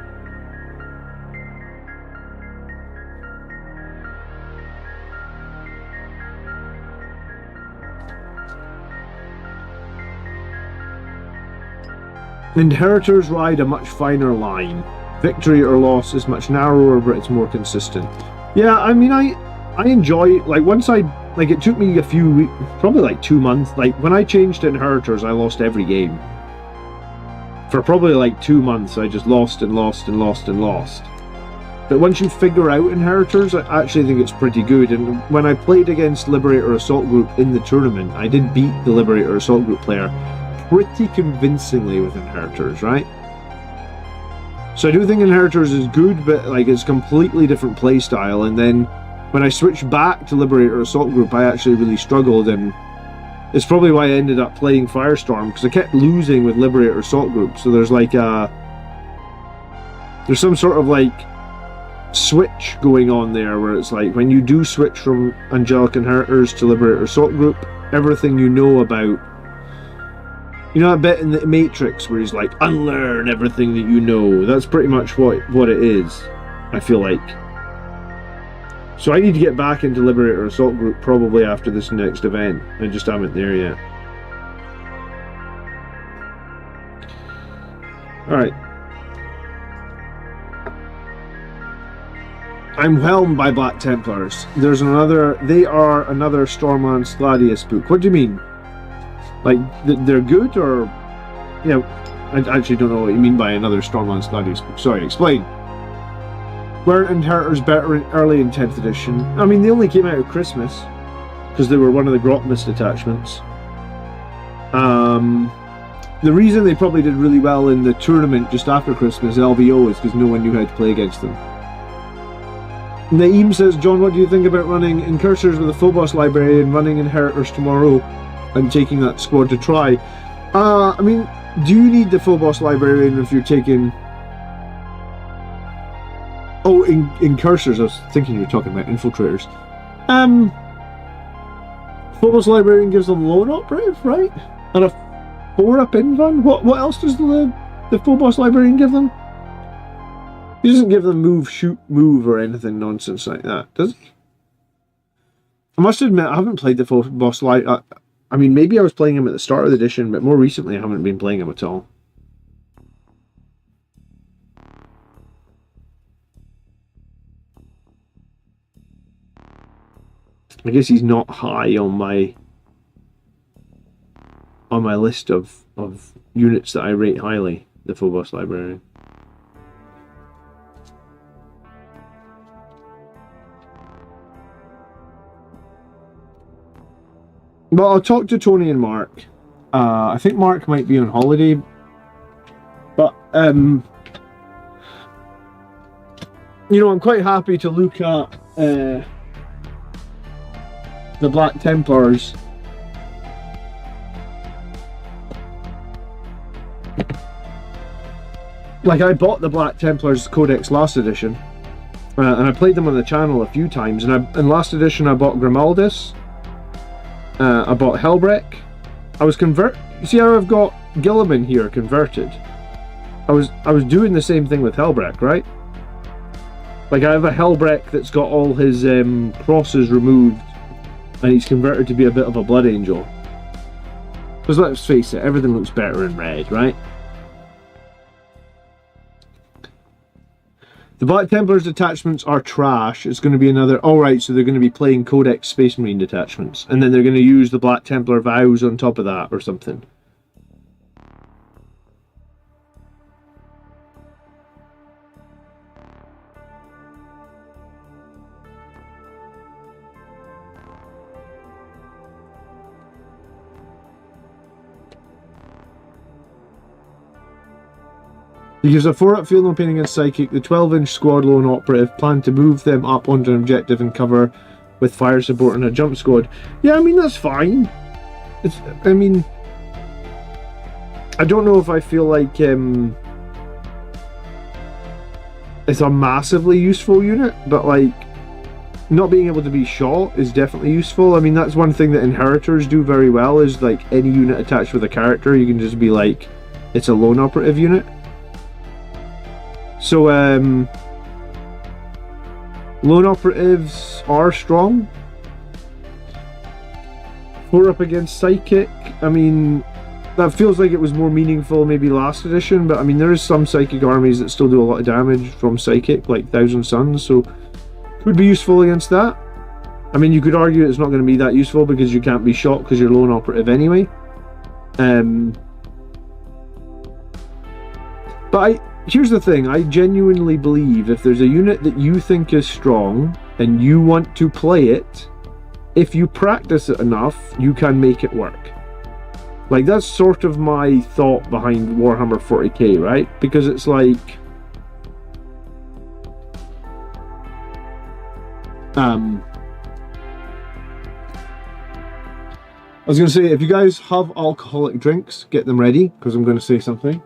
Inheritors ride a much finer line. Victory or loss is much narrower, but it's more consistent. Yeah, I mean, I enjoy, like, once like, it took me a few weeks, probably like 2 months. Like, when I changed to Inheritors, I lost every game. For probably like 2 months, I just lost and lost and lost and lost. But once you figure out Inheritors, I actually think it's pretty good. And when I played against Liberator Assault Group in the tournament, I did beat the Liberator Assault Group player pretty convincingly with Inheritors, right? So I do think Inheritors is good, but like, it's completely different playstyle. And then when I switched back to Liberator Assault Group, I actually really struggled, and it's probably why I ended up playing Firestorm, because I kept losing with Liberator Assault Group. So there's like there's some sort of like switch going on there, where it's like when you do switch from Angelic Inheritors to Liberator Assault Group, everything you know about, you know, that bit in the Matrix where he's like, unlearn everything that you know. That's pretty much what it is, I feel like. So I need to get back into Liberator Assault Group probably after this next event. I just haven't there yet. Alright. I'm whelmed by Black Templars. They are another Stormlands Gladius book. What do you mean? Like, they're good, or... You know, I actually don't know what you mean by another Stormlands Gladius book. Sorry, explain. Weren't Inheritors better early in 10th edition? I mean, they only came out at Christmas, because they were one of the Grotmist attachments. The reason they probably did really well in the tournament just after Christmas, LVO, is because no one knew how to play against them. Naeem says, John, what do you think about running Incursors with a Phobos Librarian, running Inheritors tomorrow, and taking that squad to try? I mean, do you need the Phobos Librarian if you're taking... Oh, Incursors, I was thinking you were talking about Infiltrators. Phobos Librarian gives them Lone Operative, right? And a 4-up Invan? What else does the Phobos Librarian give them? He doesn't give them move, shoot, move, or anything nonsense like that, does he? I must admit, I haven't played the Phobos Librarian. I mean, maybe I was playing him at the start of the edition, but more recently I haven't been playing him at all. I guess he's not high on my list of units that I rate highly, the Phobos Librarian. But I'll talk to Tony and Mark. I think Mark might be on holiday, but you know, I'm quite happy to look at the Black Templars Like, I bought the Black Templars Codex last edition, and I played them on the channel a few times, and in last edition I bought Grimaldus, I bought Helbreck. I was you see how I've got Guilliman here converted? I was doing the same thing with Helbreck, right? Like, I have a Helbreck that's got all his crosses removed, and he's converted to be a bit of a Blood Angel. Because let's face it, everything looks better in red, right? The Black Templars detachments are trash. It's going to be another... Alright, so they're going to be playing Codex Space Marine detachments. And then they're going to use the Black Templar vows on top of that or something. He gives a 4-up field no pain against Psychic. The 12-inch squad lone operative plan to move them up onto an objective and cover with fire support and a jump squad. Yeah, I mean, that's fine. I mean, I don't know if I feel like it's a massively useful unit, but like, not being able to be shot is definitely useful. I mean, that's one thing that Inheritors do very well, is like any unit attached with a character, you can just be like, it's a lone operative unit. So, lone operatives are strong. 4-up against Psychic. I mean, that feels like it was more meaningful maybe last edition, but I mean, there is some Psychic armies that still do a lot of damage from Psychic, like Thousand Suns, so could be useful against that. I mean, you could argue it's not going to be that useful because you can't be shot because you're lone operative anyway. But here's the thing, I genuinely believe if there's a unit that you think is strong and you want to play it, if you practice it enough, you can make it work. Like, that's sort of my thought behind Warhammer 40k, right? Because it's like... I was going to say, if you guys have alcoholic drinks, get them ready, because I'm going to say something.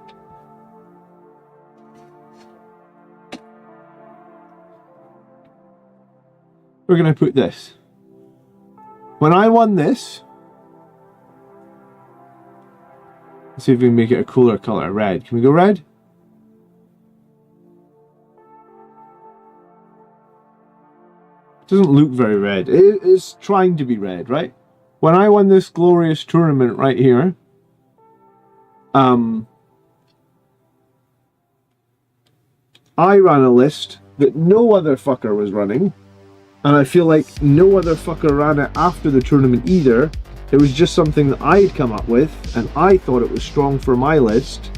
Where can I put this? When I won this, let's see if we can make it a cooler color, red. Can we go red? It doesn't look very red. It is trying to be red, right? When I won this glorious tournament right here, I ran a list that no other fucker was running. And I feel like no other fucker ran it after the tournament either. It was just something that I had come up with, and I thought it was strong for my list.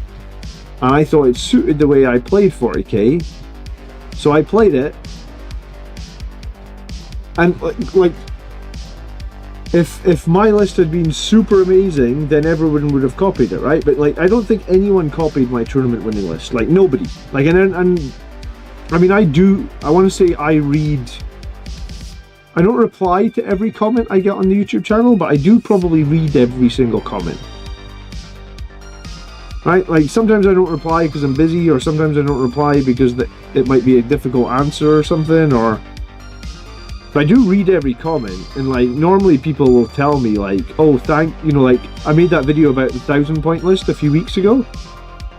And I thought it suited the way I played 40k. So I played it. And like if my list had been super amazing, then everyone would have copied it, right? But like, I don't think anyone copied my tournament winning list. Like, nobody. Like, and I mean, I want to say I don't reply to every comment I get on the YouTube channel, but I do probably read every single comment. Right? Like, sometimes I don't reply because I'm busy, or sometimes I don't reply because it might be a difficult answer or something, or... But I do read every comment, and like, normally people will tell me like, oh, like, I made that video about the 1,000-point list a few weeks ago,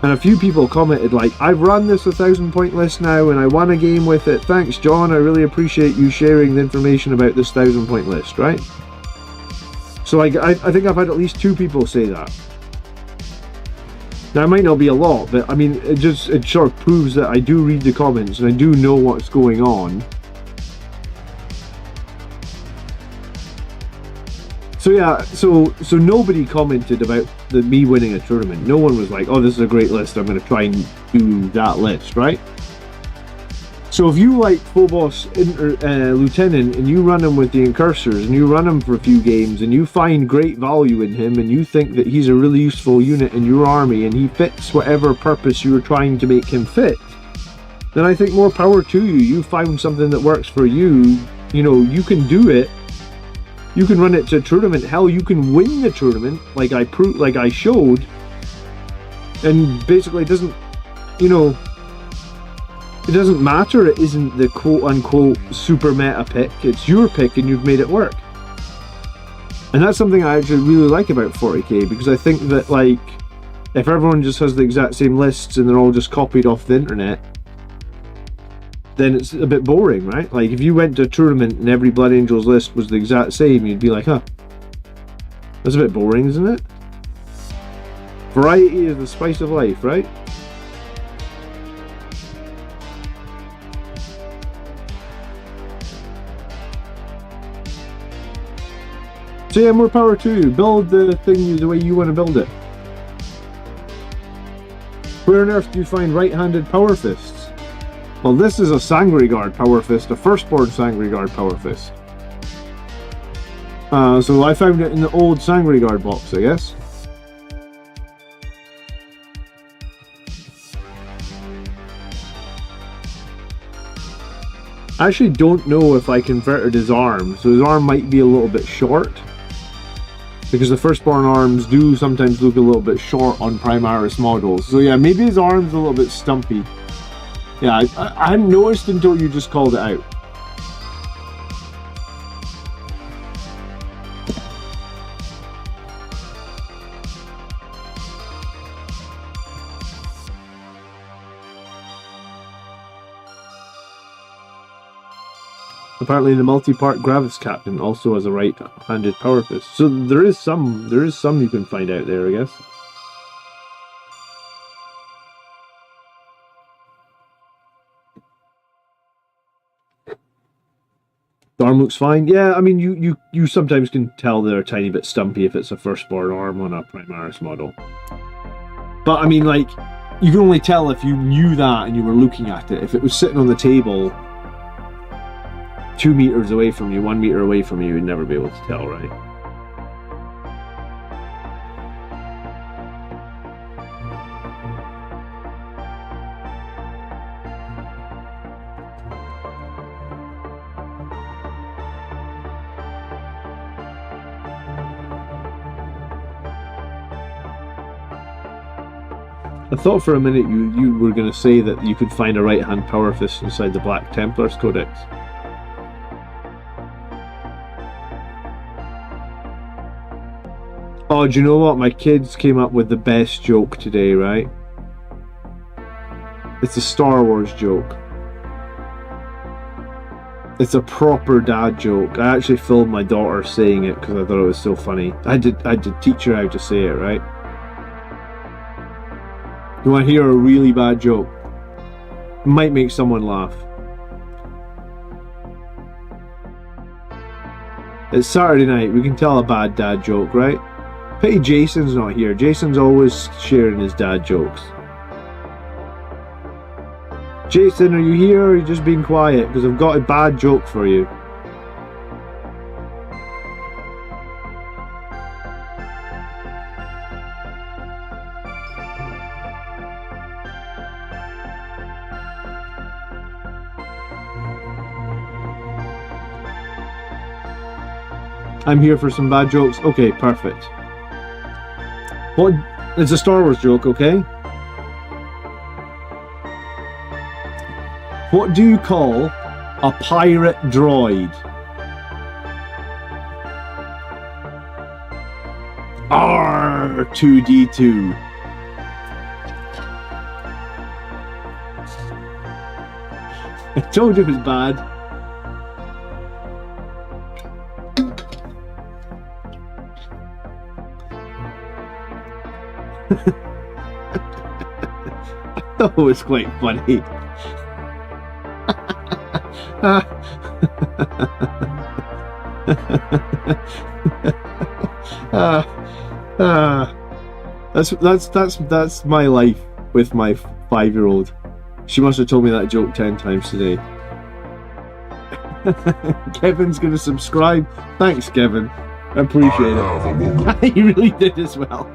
and a few people commented like, I've run this 1,000-point list now and I won a game with it. Thanks, John. I really appreciate you sharing the information about this 1,000-point list, right? So like, I think I've had at least 2 people say that. Now, it might not be a lot, but I mean, it sort of proves that I do read the comments and I do know what's going on. So yeah, so nobody commented about me winning a tournament. No one was like, oh, this is a great list, I'm going to try and do that list, right? So if you like Phobos Lieutenant and you run him with the Incursors and you run him for a few games and you find great value in him and you think that he's a really useful unit in your army and he fits whatever purpose you were trying to make him fit, then I think more power to you. You found something that works for you. You know, you can do it. You can run it to a tournament. Hell, you can win the tournament, like I showed. And basically, it doesn't you know, it doesn't matter. It isn't the quote-unquote super meta pick. It's your pick and you've made it work. And that's something I actually really like about 40k, because I think that, like, if everyone just has the exact same lists and they're all just copied off the internet, then it's a bit boring, right? Like, if you went to a tournament and every Blood Angels list was the exact same, you'd be like, huh, that's a bit boring, isn't it? Variety is the spice of life, right? So yeah, more power to you. Build the thing the way you want to build it. Where on earth do you find right-handed power fists? Well, this is a Sangre Guard power fist, a firstborn Sangre Guard power fist. So I found it in the old Sangre Guard box, I guess. I actually don't know if I converted his arm, so his arm might be a little bit short. Because the firstborn arms do sometimes look a little bit short on Primaris models. So yeah, maybe his arm's a little bit stumpy. Yeah, I hadn't noticed until you just called it out. Apparently the multi-part Gravis Captain also has a right-handed power fist. So there is some you can find out there, I guess. The arm looks fine. Yeah, I mean, you sometimes can tell they're a tiny bit stumpy if it's a firstborn arm on a Primaris model. But I mean, like, you can only tell if you knew that and you were looking at it. If it was sitting on the table 2 meters away from you, 1 meter away from you, you'd never be able to tell, right? I thought for a minute you were going to say that you could find a right-hand power fist inside the Black Templars Codex. Oh, do you know what? My kids came up with the best joke today, right? It's a Star Wars joke. It's a proper dad joke. I actually filmed my daughter saying it because I thought it was so funny. I had to teach her how to say it, right? You want to hear a really bad joke? It might make someone laugh. It's Saturday night. We can tell a bad dad joke, right? Pity Jason's not here. Jason's always sharing his dad jokes. Jason, are you here or are you just being quiet? Because I've got a bad joke for you. I'm here for some bad jokes. Okay, perfect. What? It's a Star Wars joke, okay? What do you call a pirate droid? R2D2. I told you it was bad. I thought it was quite funny. That's my life with my 5-year-old. She must have told me that joke 10 times today. Kevin's gonna subscribe. Thanks, Kevin. I appreciate it. He really did as well.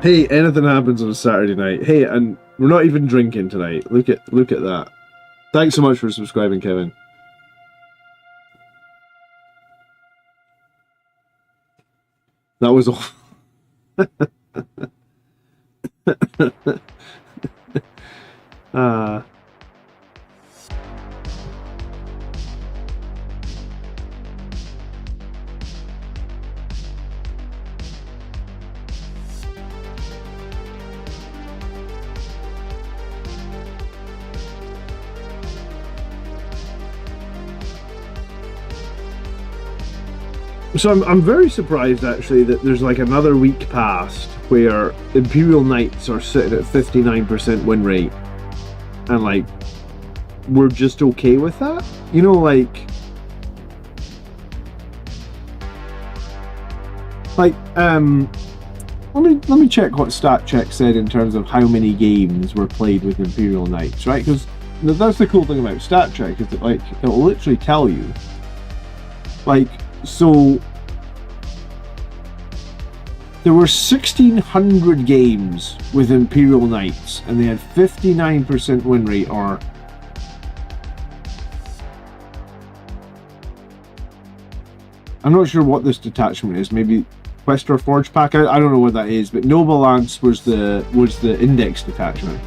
Hey, anything happens on a Saturday night. Hey, and we're not even drinking tonight. Look at that. Thanks so much for subscribing, Kevin. That was all. So I'm very surprised actually that there's like another week past where Imperial Knights are sitting at 59% win rate, and like we're just okay with that. You know, like let me check what stat check said in terms of how many games were played with Imperial Knights, right? Because that's the cool thing about stat check, is that like it'll literally tell you, like. So there were 1,600 games with Imperial Knights, and they had 59% win rate, or I'm not sure what this detachment is. Maybe Quest or Forge Pack. I don't know what that is, but Noble Lance was the index detachment.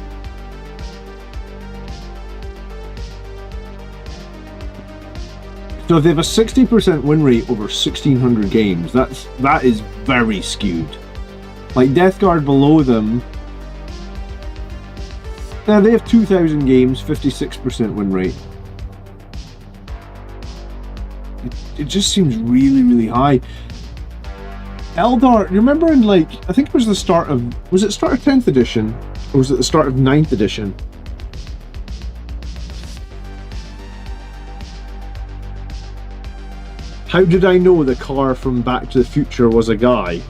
So if they have a 60% win rate over 1,600 games, that is very skewed. Like Death Guard below them, yeah, they have 2,000 games, 56% win rate. It just seems really, really high. Eldar, you remember in like, I think it was the start of 10th edition? Or was it the start of 9th edition? How did I know the car from Back to the Future was a guy?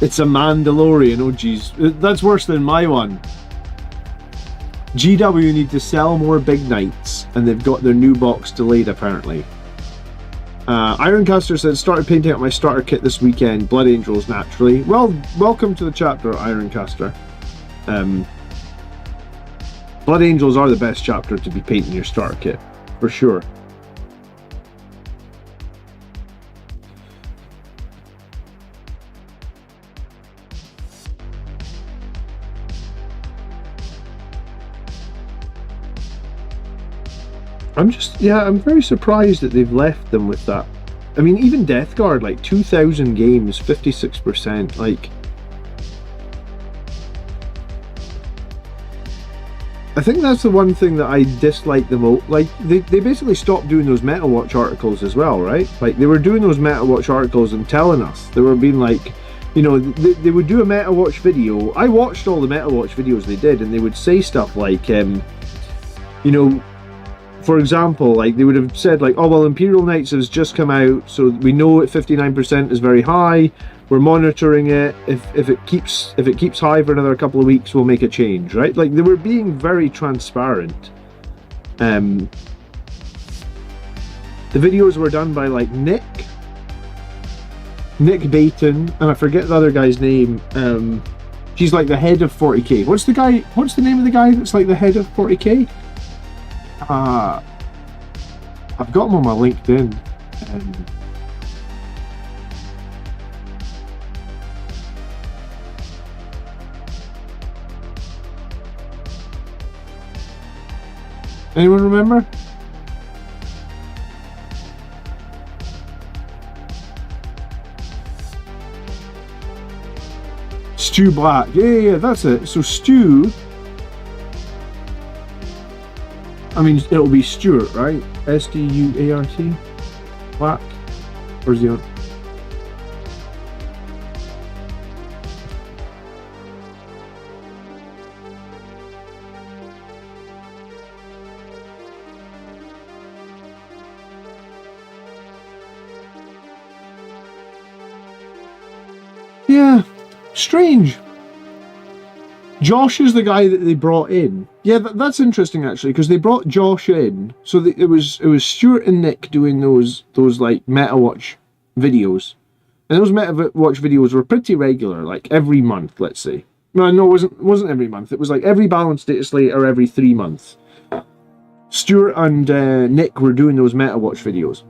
It's a Mandalorian, oh geez. That's worse than my one. GW need to sell more Big Knights, and they've got their new box delayed apparently. Ironcaster said, started painting up my starter kit this weekend. Blood Angels, naturally. Well, welcome to the chapter, Ironcaster. Blood Angels are the best chapter to be painting your starter kit, for sure. I'm very surprised that they've left them with that. I mean, even Death Guard, like 2,000 games, 56%, like... I think that's the one thing that I dislike the most. Like, they basically stopped doing those Meta Watch articles as well, right? Like, they were doing those Meta Watch articles and telling us. They were being like, you know, they would do a Meta Watch video. I watched all the Meta Watch videos they did, and they would say stuff like, you know, for example, like, they would have said, like, oh, well, Imperial Knights has just come out, so we know at 59% is very high. We're monitoring it. If it keeps high for another couple of weeks, we'll make a change, right? Like, they were being very transparent. The videos were done by like Nick Baton, and I forget the other guy's name. She's like the head of 40k. What's the name of the guy that's like the head of 40k? I've got him on my LinkedIn. Anyone remember? Stu Black. Yeah, that's it. So Stu, I mean, it'll be Stuart, right? S-T-U-A-R-T? Black? Or is he on? Yeah, strange. Josh is the guy that they brought in. Yeah, that's interesting actually, because they brought Josh in. So it was Stuart and Nick doing those like Meta Watch videos, and those Meta Watch videos were pretty regular, like every month, let's say. No, it wasn't every month. It was like every balanced data slate or every 3 months. Stuart and Nick were doing those Meta Watch videos.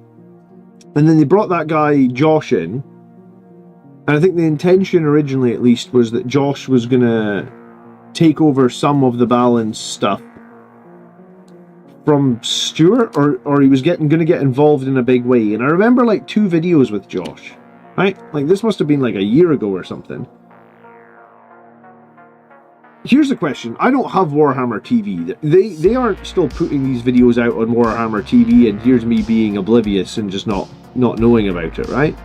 And then they brought that guy, Josh, in. And I think the intention originally, at least, was that Josh was going to take over some of the balance stuff from Stuart, or he was going to get involved in a big way. And I remember like 2 videos with Josh, right? Like this must have been like a year ago or something. Here's the question. I don't have Warhammer TV. They aren't still putting these videos out on Warhammer TV, and here's me being oblivious and just not knowing about it, right?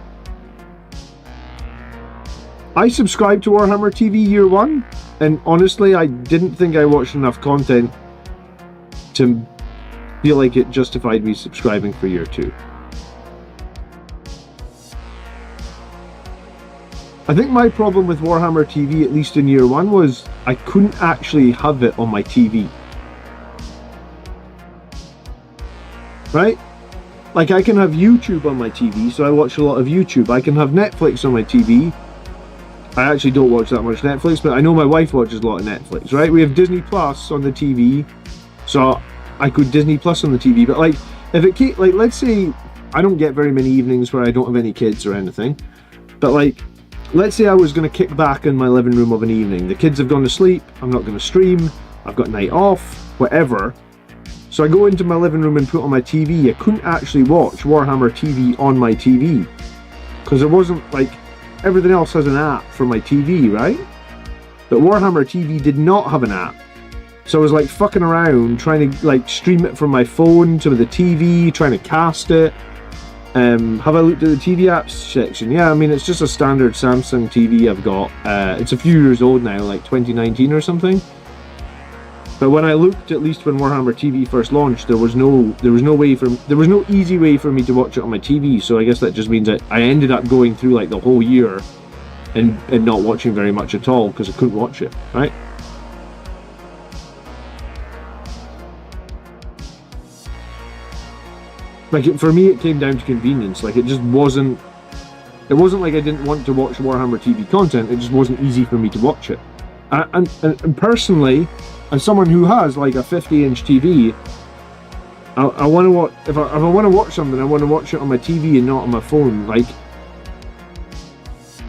I subscribed to Warhammer TV year 1, and honestly, I didn't think I watched enough content to feel like it justified me subscribing for year 2. I think my problem with Warhammer TV, at least in year 1, was I couldn't actually have it on my TV. Right? Like I can have YouTube on my TV, so I watch a lot of YouTube. I can have Netflix on my TV. I actually don't watch that much Netflix, but I know my wife watches a lot of Netflix, right? We have Disney Plus on the TV, so I could Disney Plus on the TV, but like, if it came, like, let's say I don't get very many evenings where I don't have any kids or anything, but like, let's say I was going to kick back in my living room of an evening. The kids have gone to sleep, I'm not going to stream, I've got night off, whatever. So I go into my living room and put on my TV. I couldn't actually watch Warhammer TV on my TV, because there wasn't, like, everything else has an app for my TV, right? But Warhammer TV did not have an app. So I was like fucking around trying to like stream it from my phone to the TV, trying to cast it. Have I looked at the TV apps section? Yeah, I mean, it's just a standard Samsung TV I've got. It's a few years old now, like 2019 or something. But when I looked, at least when Warhammer TV first launched, there was no easy way for me to watch it on my TV. So I guess that just means that I ended up going through like the whole year and not watching very much at all because I couldn't watch it, right? Like, for me, it came down to convenience. Like, it wasn't like I didn't want to watch Warhammer TV content, it just wasn't easy for me to watch it. And personally, as someone who has like a 50-inch TV, I want to watch, if I want to watch something, I want to watch it on my TV and not on my phone. Like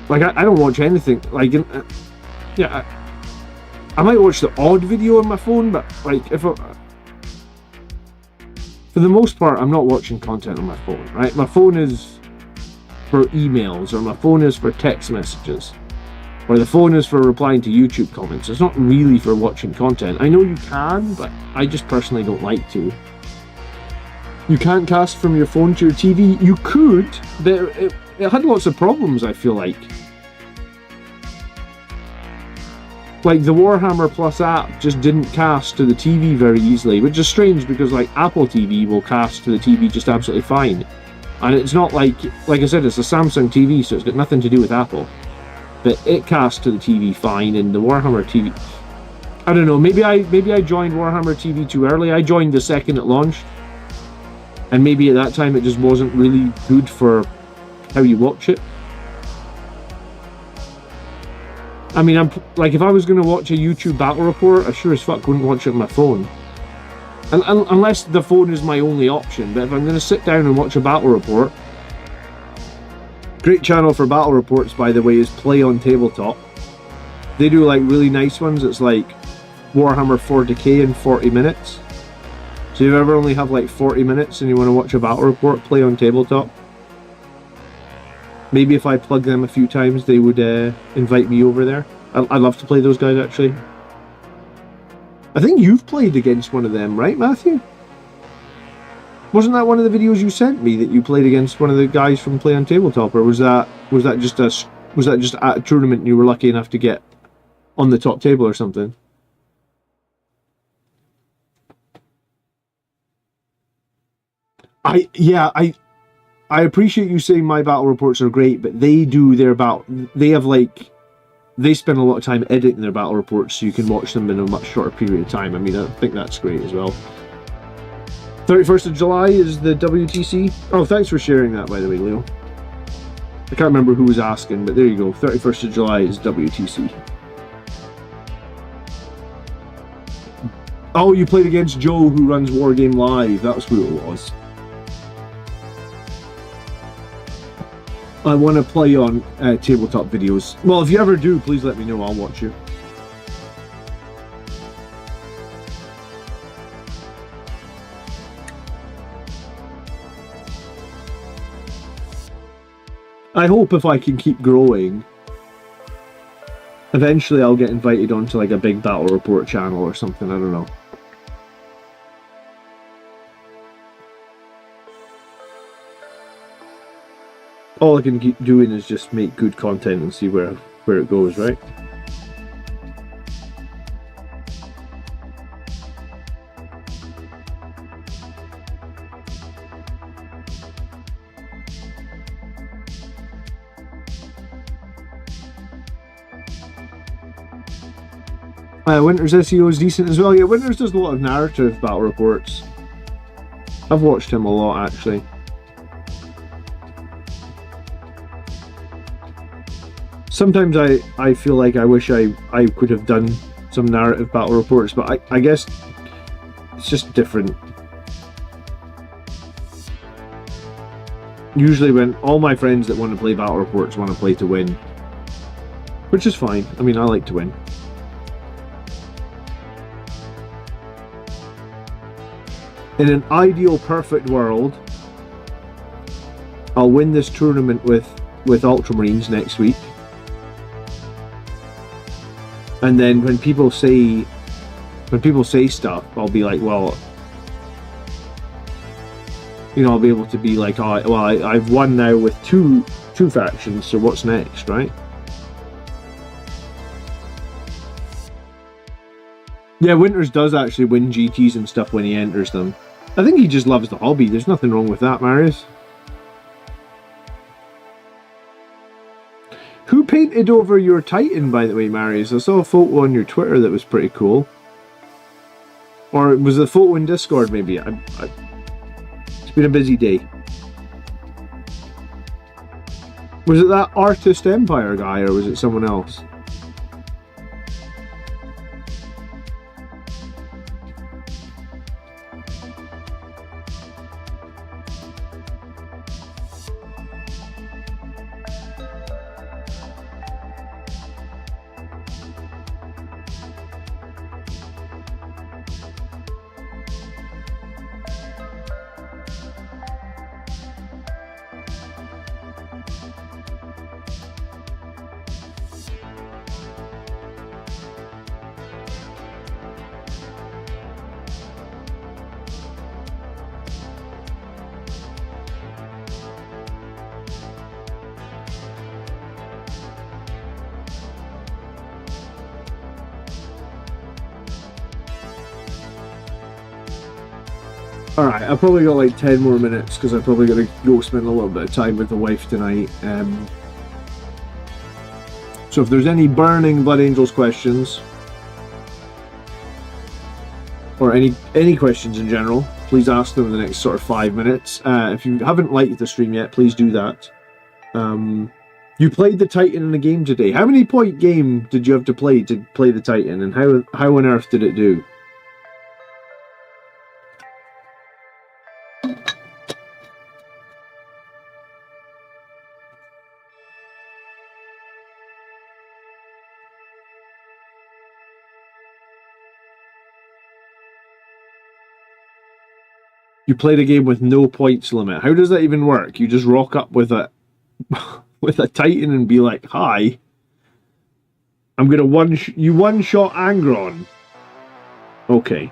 I don't watch anything, like, yeah, I might watch the odd video on my phone, but like, for the most part, I'm not watching content on my phone, right? My phone is for emails, or my phone is for text messages, or the phone is for replying to YouTube comments. It's not really for watching content. I know you can, but I just personally don't like to. You can't cast from your phone to your TV. You could, but it had lots of problems, I feel like. Like, the Warhammer Plus app just didn't cast to the TV very easily, which is strange because like Apple TV will cast to the TV just absolutely fine. And it's not like I said, it's a Samsung TV, so it's got nothing to do with Apple. But it casts to the TV fine, and the Warhammer TV, I don't know, maybe I joined Warhammer TV too early. I joined the second it launched, and maybe at that time it just wasn't really good for how you watch it. I mean, I'm like, if I was going to watch a YouTube battle report, I sure as fuck wouldn't watch it on my phone. Unless the phone is my only option. But if I'm going to sit down and watch a battle report, great channel for battle reports, by the way, is Play on Tabletop. They do like really nice ones. It's like Warhammer 40k in 40 minutes. So if you ever only have like 40 minutes and you want to watch a battle report, Play on Tabletop. Maybe if I plug them a few times, they would invite me over there. I'd love to play those guys, actually. I think you've played against one of them, right, Matthew? Wasn't that one of the videos you sent me that you played against one of the guys from Play on Tabletop, or was that just at a tournament and you were lucky enough to get on the top table or something? I appreciate you saying my battle reports are great, but they spend a lot of time editing their battle reports so you can watch them in a much shorter period of time. I mean, I think that's great as well. 31st of July is the WTC. Oh, thanks for sharing that, by the way, Leo. I can't remember who was asking, but there you go. 31st of July is WTC. Oh, you played against Joe, who runs Wargame Live. That was who it was. I want to play on tabletop videos. Well, if you ever do, please let me know. I'll watch you. I hope if I can keep growing, eventually I'll get invited onto like a big battle report channel or something. I don't know. All I can keep doing is just make good content and see where it goes, right? Winter's SEO is decent as well. Yeah, Winters does a lot of narrative battle reports. I've watched him a lot, actually. Sometimes I feel like I wish I could have done some narrative battle reports, but I guess it's just different. Usually when all my friends that want to play battle reports want to play to win. Which is fine. I mean, I like to win. In an ideal perfect world, I'll win this tournament with Ultramarines next week. And then when people say stuff, I'll be like, well, you know, I'll be able to be like, oh, well, I've won now with two factions, so what's next, right? Yeah, Winters does actually win GTs and stuff when he enters them. I think he just loves the hobby. There's nothing wrong with that, Marius. Who painted over your Titan, by the way, Marius? I saw a photo on your Twitter that was pretty cool. Or was the photo in Discord, maybe? It's been a busy day. Was it that Artist Empire guy, or was it someone else? Alright, I've probably got like 10 more minutes because I'm probably going to go spend a little bit of time with the wife tonight. So if there's any burning Blood Angels questions, or any questions in general, please ask them in the next sort of 5 minutes. If you haven't liked the stream yet, please do that. You played the Titan in a game today. How many point game did you have to play the Titan, and how on earth did it do? You played a game with no points limit. How does that even work? You just rock up with a with a Titan and be like, "Hi, I'm gonna one-shot Angron." Okay.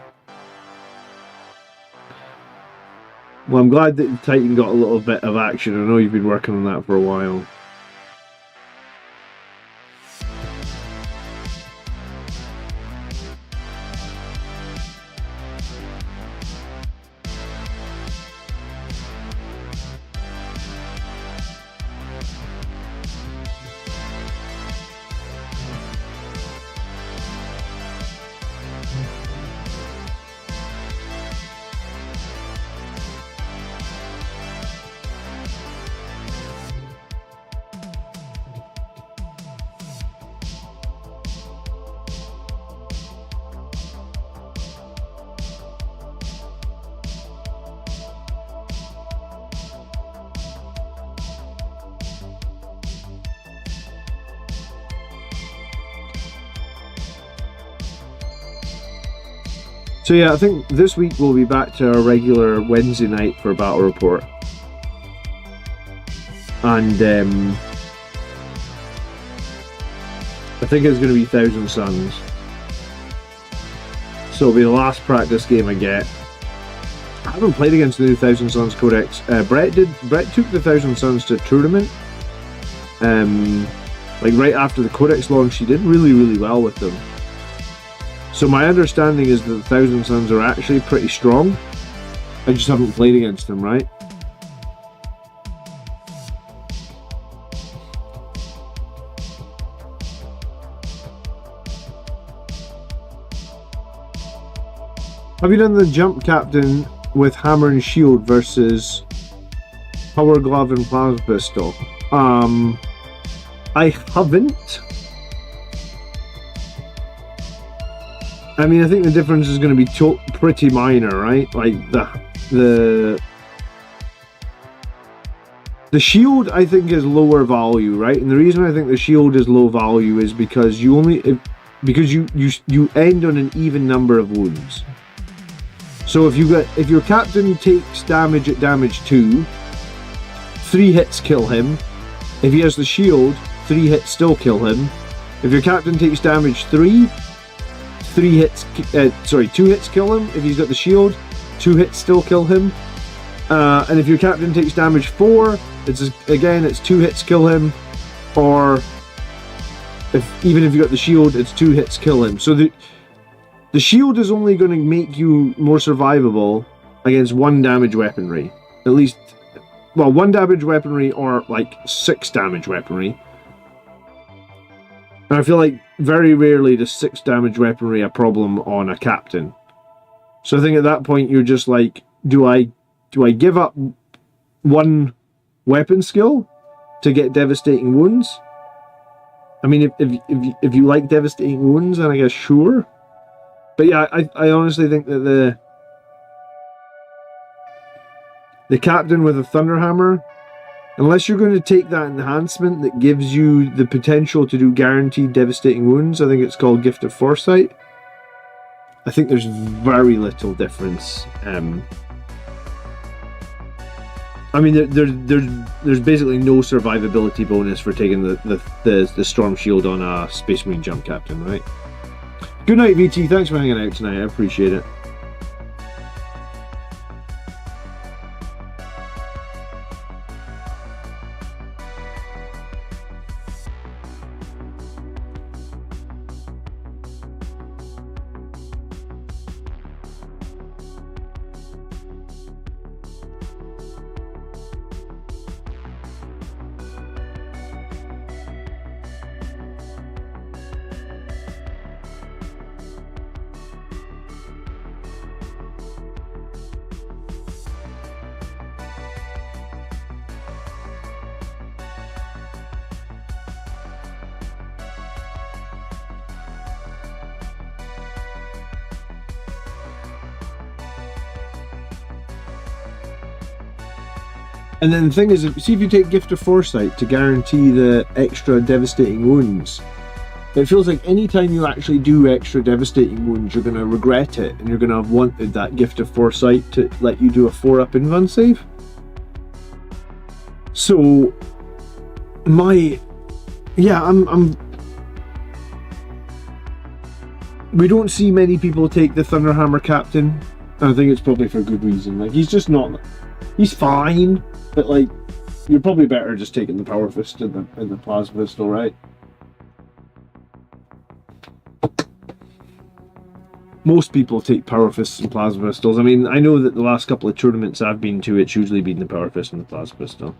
Well, I'm glad that the Titan got a little bit of action. I know you've been working on that for a while. So yeah, I think this week we'll be back to our regular Wednesday night for Battle Report. And I think it's going to be Thousand Suns. So it'll be the last practice game I get. I haven't played against the new Thousand Suns Codex. Brett took the Thousand Suns to a tournament. Like right after the Codex launch, he did really, really well with them. So my understanding is that the Thousand Suns are actually pretty strong. I just haven't played against them, right? Have you done the jump captain with hammer and shield versus power glove and plasma pistol? I haven't. I mean, I think the difference is going to be pretty minor, right? Like the shield, I think, is lower value, right? And the reason I think the shield is low value is because you end on an even number of wounds. So if your captain takes damage at damage 2, 3 hits kill him. If he has the shield, 3 hits still kill him. If your captain takes damage 3, 2 hits kill him. If he's got the shield, 2 hits still kill him. And if your captain takes damage 4, it's 2 hits kill him. Or even if you got the shield, it's 2 hits kill him. So the shield is only going to make you more survivable against 1 damage weaponry. At least, well, 1 damage weaponry or like 6 damage weaponry. And I feel like very rarely does 6 damage weaponry a problem on a captain. So I think at that point you're just like, do I give up 1 weapon skill to get devastating wounds? I mean, if you like devastating wounds, then I guess sure. But yeah, I honestly think that the captain with a Thunderhammer, unless you're going to take that enhancement that gives you the potential to do guaranteed devastating wounds, I think it's called Gift of Foresight, I think there's very little difference. I mean, there's basically no survivability bonus for taking the Storm Shield on a Space Marine Jump Captain, right? Good night, VT. Thanks for hanging out tonight. I appreciate it. And then the thing is, see if you take Gift of Foresight to guarantee the extra devastating wounds, it feels like anytime you actually do extra devastating wounds, you're going to regret it, and you're going to have wanted that Gift of Foresight to let you do a 4-up invuln save. So, we don't see many people take the Thunderhammer Captain, and I think it's probably for good reason. Like, he's just not, he's fine. But like, you're probably better just taking the Power Fist and the Plasma Pistol, right? Most people take Power Fists and Plasma Pistols. I mean, I know that the last couple of tournaments I've been to, it's usually been the Power Fist and the Plasma Pistol.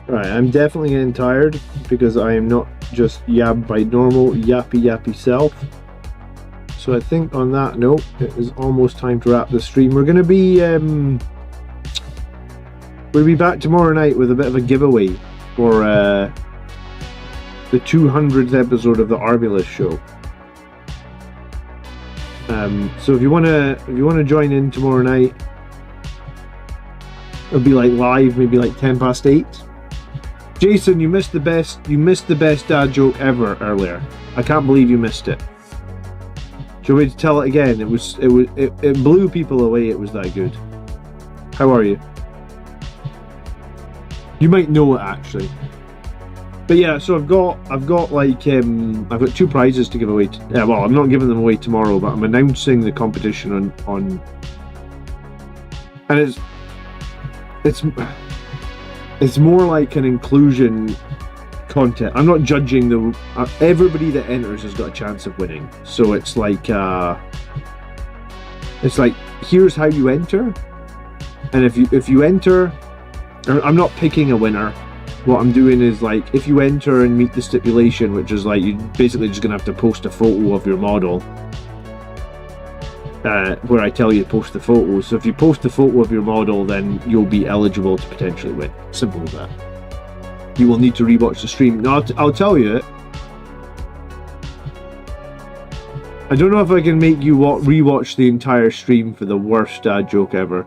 Right, I'm definitely getting tired because I am not just yabbed my normal yappy self. So I think on that note, it is almost time to wrap the stream. We're gonna be we'll be back tomorrow night with a bit of a giveaway for the 200th episode of the Armies show. So if you wanna join in tomorrow night, it'll be like live, maybe like 8:10. Jason, you missed the best dad joke ever earlier. I can't believe you missed it. Do you want me to tell it again? It blew people away. It was that good. How are you? You might know it actually. But yeah, so I've got like I've got 2 prizes to give away. Well, I'm not giving them away tomorrow, but I'm announcing the competition on and it's more like an inclusion content. I'm not judging everybody that enters has got a chance of winning. So it's like here's how you enter, and if you enter, I'm not picking a winner. What I'm doing is like if you enter and meet the stipulation, which is like you're basically just gonna have to post a photo of your model. Where I tell you to post the photo. So if you post the photo of your model, then you'll be eligible to potentially win. Simple as that. You will need to rewatch the stream. Now, I'll tell you it. I don't know if I can make you rewatch the entire stream for the worst dad joke ever.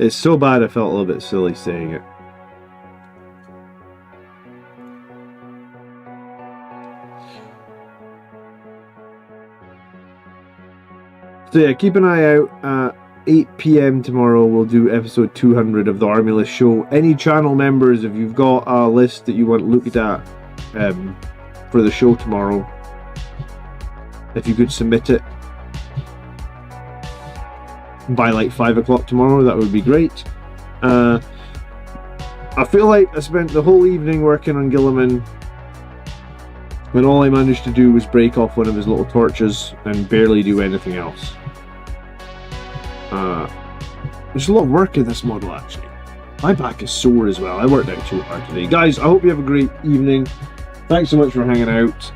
It's so bad I felt a little bit silly saying it. So yeah, keep an eye out. At 8 PM tomorrow we'll do episode 200 of the Army show. Any channel members, if you've got a list that you want looked at for the show tomorrow, if you could submit it by like 5 o'clock tomorrow, that would be great. I feel like I spent the whole evening working on Guilliman when all I managed to do was break off one of his little torches and barely do anything else. There's a lot of work in this model actually. My back is sore as well. I worked out too hard today. Guys, I hope you have a great evening. Thanks so much for hanging out.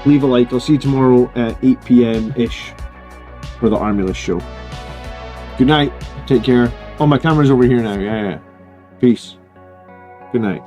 Leave a like. I'll see you tomorrow at 8 PM-ish for the Armulus show. Good night. Take care. Oh, my camera's over here now. Yeah. Peace. Good night.